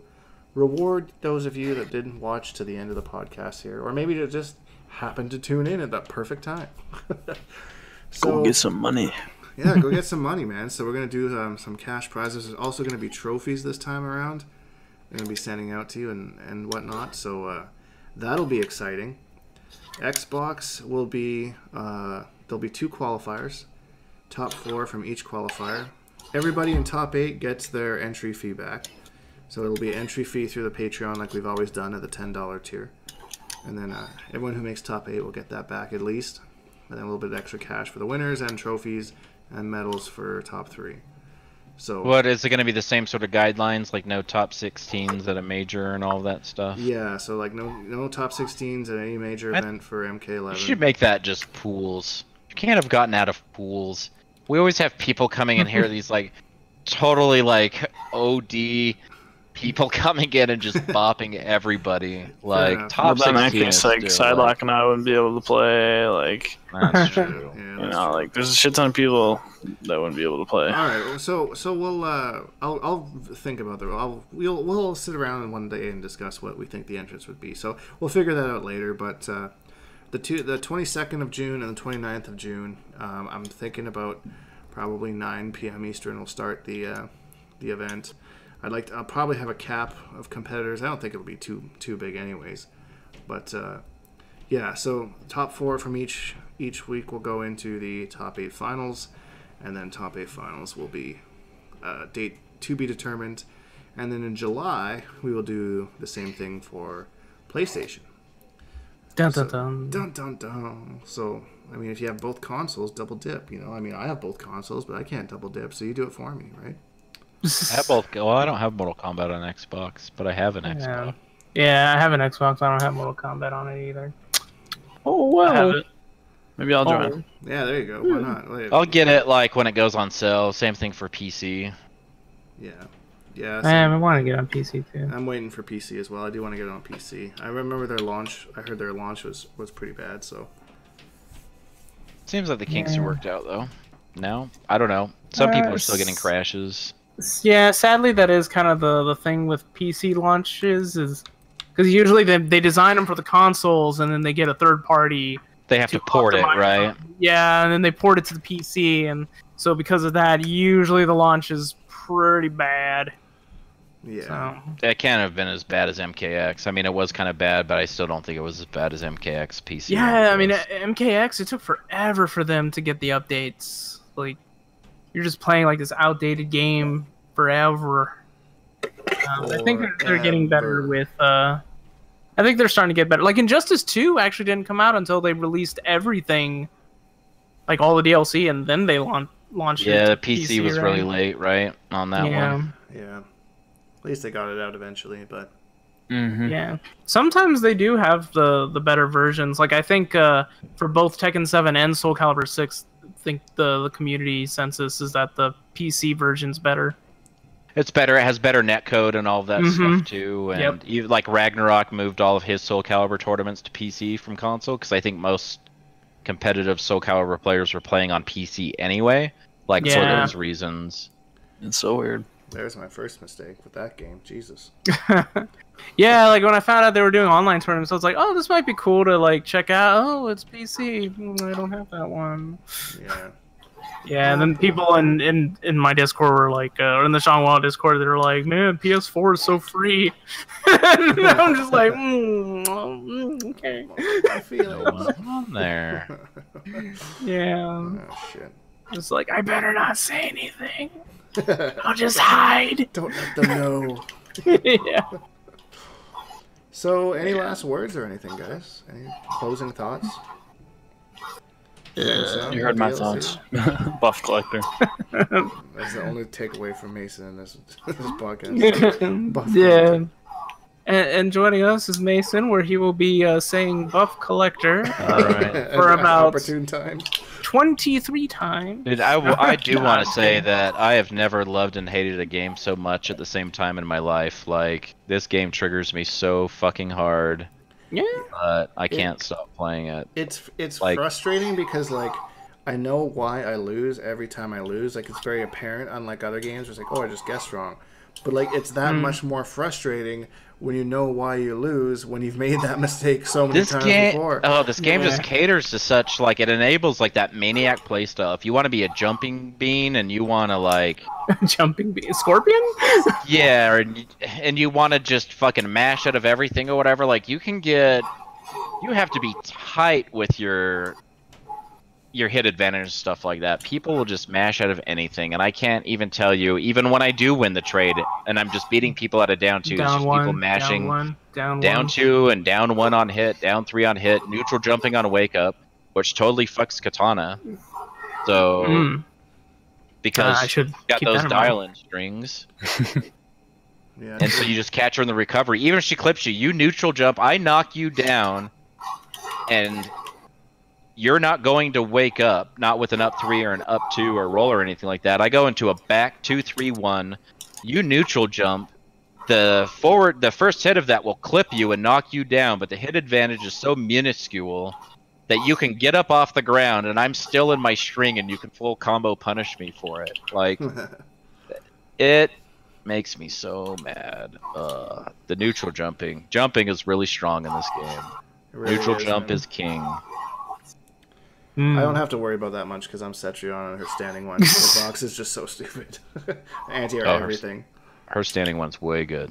reward those of you that didn't watch to the end of the podcast here, or maybe that just happened to tune in at that perfect time. So, go get some money. Yeah, go get some money, man. So we're going to do some cash prizes. There's also going to be trophies this time around. They're going to be sending out to you and whatnot. So that'll be exciting. Xbox will be, there'll be 2 qualifiers. Top 4 from each qualifier. Everybody in top 8 gets their entry fee back. So it'll be an entry fee through the Patreon like we've always done at the $10 tier. And then everyone who makes top 8 will get that back at least. And then a little bit of extra cash for the winners and trophies and medals for top 3. So what is it going to be? The same sort of guidelines, like no top 16s at a major and all that stuff? Yeah, so like no top 16s at any major event for MK11. You should make that just pools. You can't have gotten out of pools. We always have people coming in here, these like totally like OD people coming in and just bopping everybody. Like enough. top Well, then in that 16 case, is like still, Sidelock and I wouldn't be able to play. Like, that's true. Yeah, you that's know, true. like there's a shit ton of people that wouldn't be able to play. All right, so we'll I'll think about we'll sit around one day and discuss what we think the entrance would be. So we'll figure that out later. But the 22nd of June and the 29th of June, I'm thinking about probably 9 p.m. Eastern. We'll start the event. I'll probably have a cap of competitors. I don't think it'll be too big anyways. But yeah, so top 4 from each week will go into the top 8 finals, and then top 8 finals will be date to be determined. And then in July, we will do the same thing for PlayStation. Dun dun dun. Dun dun dun. So, I mean, if you have both consoles, double dip, you know? I mean, I have both consoles, but I can't double dip, so you do it for me, right? I have both. Well, I don't have Mortal Kombat on Xbox, but I have an Xbox. Yeah, I have an Xbox. I don't have Mortal Kombat on it either. Oh I have well. it. Maybe I'll join. Yeah, there you go. Why not? Wait, I'll get it like when it goes on sale. Same thing for PC. yeah. Yeah, I want to get on PC too. I'm waiting for PC as well. I do want to get it on PC. I remember their launch. I heard their launch was pretty bad, so... Seems like the kinks are worked out though. No, I don't know. Some people are still getting crashes. Yeah, sadly, that is kind of the thing with PC launches, is because usually they design them for the consoles and then they get a third party. They have to port it, right? Yeah, and then they port it to the PC, and so because of that, usually the launch is pretty bad. Yeah. So. It can't have been as bad as MKX. I mean, it was kind of bad, but I still don't think it was as bad as MKX PC. Yeah, I mean, MKX, it took forever for them to get the updates. Like, you're just playing like this outdated game forever. I think they're getting better with. I think they're starting to get better. Like Injustice 2 actually didn't come out until they released everything, like all the DLC, and then they launched it. Yeah, to the PC was right? really late, right, on that one. Yeah. At least they got it out eventually, but... Yeah. Sometimes they do have the better versions. Like, I think for both Tekken 7 and Soul Calibur 6, I think the community census is that the PC version's better. It's better. It has better netcode and all of that stuff too. And even, like Ragnarok moved all of his Soul Calibur tournaments to PC from console, because I think most competitive Soul Calibur players were playing on PC anyway, like for those reasons. It's so weird. There's my first mistake with that game. Jesus. Yeah, like when I found out they were doing online tournaments, I was like, oh, this might be cool to like check out. Oh, it's PC. I don't have that one. Yeah. Yeah, and then people in my Discord were like, or in the Shangwall Discord, they were like, man, PS4 is so free. And I'm just like, okay. I feel it. On there. Yeah. Oh, shit. It's like, I better not say anything. I'll just hide. Don't let them know. Yeah. So, any last words or anything, guys? Any closing thoughts? You heard my thoughts. Buff collector. That's the only takeaway from Mason in this podcast. Buff Yeah. collector. And joining us is Mason, where he will be saying Buff Collector Right. for about opportune time. 23 times. Dude, I do want to say that I have never loved and hated a game so much at the same time in my life. Like, this game triggers me so fucking hard. Yeah. But I can't stop playing it. It's like, frustrating because, like, I know why I lose every time I lose. Like, it's very apparent, unlike other games where it's like, oh, I just guessed wrong. But, like, it's that much more frustrating when you know why you lose, when you've made that mistake so many times before. Oh, this game just caters to such, like, it enables, like, that maniac playstyle. If you want to be a jumping bean and you want to, like... Jumping bean? Scorpion? Yeah, and you want to just fucking mash out of everything or whatever, like, you can get... You have to be tight with your hit advantage and stuff like that. People will just mash out of anything, and I can't even tell you, even when I do win the trade, and I'm just beating people out of down two, it's just people mashing down two and down one on hit, down three on hit, neutral jumping on wake up, which totally fucks Katana. So, because you got those dial-in strings. Yeah. And so you just catch her in the recovery. Even if she clips you, you neutral jump, I knock you down, and you're not going to wake up, not with an up 3 or an up 2 or roll or anything like that. I go into a back 2-3-1. You neutral jump. The first hit of that will clip you and knock you down, but the hit advantage is so minuscule that you can get up off the ground, and I'm still in my string, and you can full combo punish me for it. Like, it makes me so mad. The neutral jumping is really strong in this game. Really Neutral is, jump man. is king. I don't have to worry about that much because I'm Cetrion, and her standing one. The box is just so stupid. Anti-air everything. Her standing one's way good.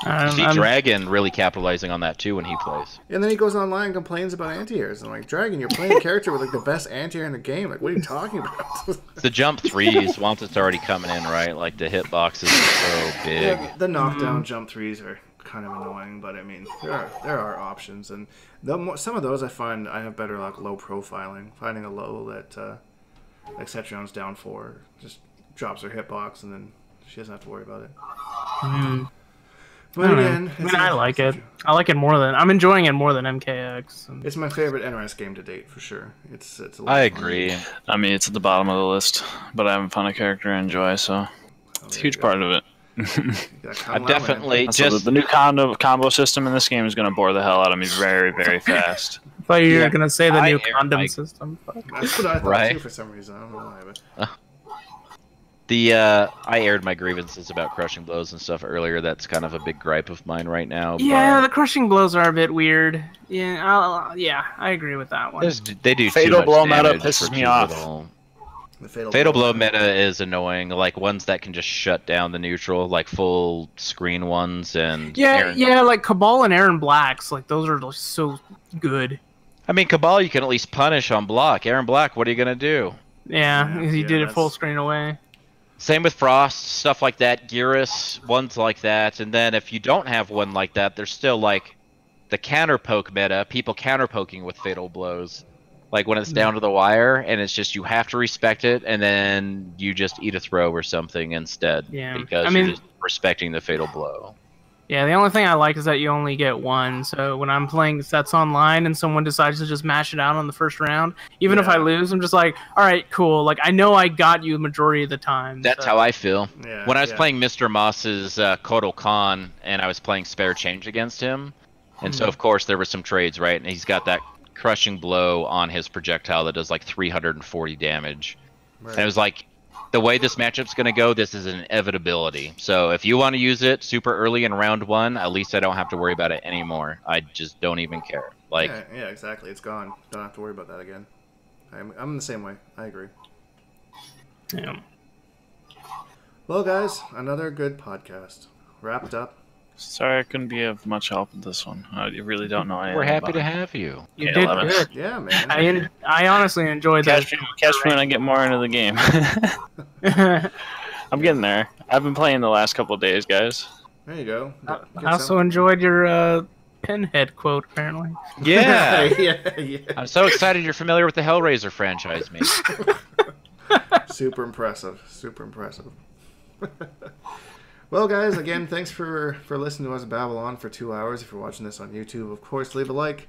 You I'm- see I'm- Dragon really capitalizing on that too when he plays. And then he goes online and complains about anti-airs. I'm like, Dragon, you're playing a character with like the best anti-air in the game. Like, what are you talking about? The jump 3s, once it's already coming in, right? Like the hitboxes are so big. Yeah, the knockdown jump 3s are kind of annoying, but I mean, there are options, and some of those I find I have better luck low profiling, finding a low that like Cetrion's down 4, just drops her hitbox, and then she doesn't have to worry about it. But again, I mean, I like it. I like it more than I'm enjoying it more than MKX. It's my favorite NRS game to date for sure. It's a lot I of fun. agree. I mean, it's at the bottom of the list, but I haven't found a character I enjoy, so it's a huge part of it. You gotta come I've along, man. definitely So just the new combo system in this game is going to bore the hell out of me very, very fast. I thought you were Yeah, gonna say the I new air condom my- system. Fuck. That's what I thought Right. too for some reason. I don't know why, but I aired my grievances about crushing blows and stuff earlier. That's kind of a big gripe of mine right now. Yeah, but the crushing blows are a bit weird. Yeah, yeah, I agree with that one. they do Fatal too much blow meta damage pisses for me too off. little. the fatal Blow meta is annoying. Like ones that can just shut down the neutral, like full screen ones, and Yeah, like Cabal and Aaron Blacks, like those are like, so good. I mean, Cabal you can at least punish on block. Aaron Black, what are you gonna do? Yeah, he yeah, did it full that's- screen away. Same with Frost, stuff like that. Gearus, ones like that. And then if you don't have one like that, there's still like the counter poke meta, people counter poking with fatal blows. Like when it's down to the wire, and it's just you have to respect it, and then you just eat a throw or something instead. Yeah, Because I mean- you're just respecting the fatal blow. Yeah, the only thing I like is that you only get one. So when I'm playing sets online and someone decides to just mash it out on the first round, even if I Yeah. lose, I'm just like, all right, cool. Like I know I got you the majority of the time. That's so. how I feel. Yeah, When I was yeah. playing Mr. Moss's Kotal Khan, and I was playing Spare Change against him, and so of course there were some trades, right? And he's got that crushing blow on his projectile that does like 340 damage. Right. And it was like, the way this matchup's going to go, this is an inevitability. So if you want to use it super early in round 1, at least I don't have to worry about it anymore. I just don't even care. Like, yeah, exactly. It's gone. Don't have to worry about that again. I'm the same way. I agree. Yeah. Well, guys, another good podcast. Wrapped up. Sorry, I couldn't be of much help with this one. I really don't know anything we're happy about to it. have you. You Okay, did 11. good. Yeah, man. I honestly enjoyed that. Catch me when I get more into the game. I'm getting there. I've been playing the last couple of days, guys. There you go. I also enjoyed your pinhead quote. Apparently. Yeah! yeah. I'm so excited you're familiar with the Hellraiser franchise, mate. Super impressive. Super impressive. Well, guys, again, thanks for listening to us babble on for 2 hours. If you're watching this on YouTube, of course, leave a like.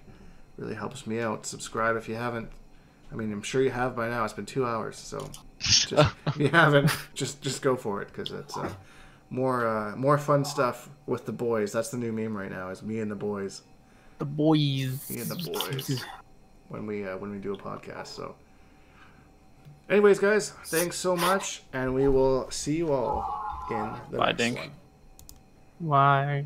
Really helps me out. Subscribe if you haven't. I mean, I'm sure you have by now. It's been 2 hours, so just, if you haven't, just go for it because it's more fun stuff with the boys. That's the new meme right now. Is me and the boys. The boys. Me and the boys. When we do a podcast. So, anyways, guys, thanks so much, and we will see you all in the Bye, next Dink. one. Why?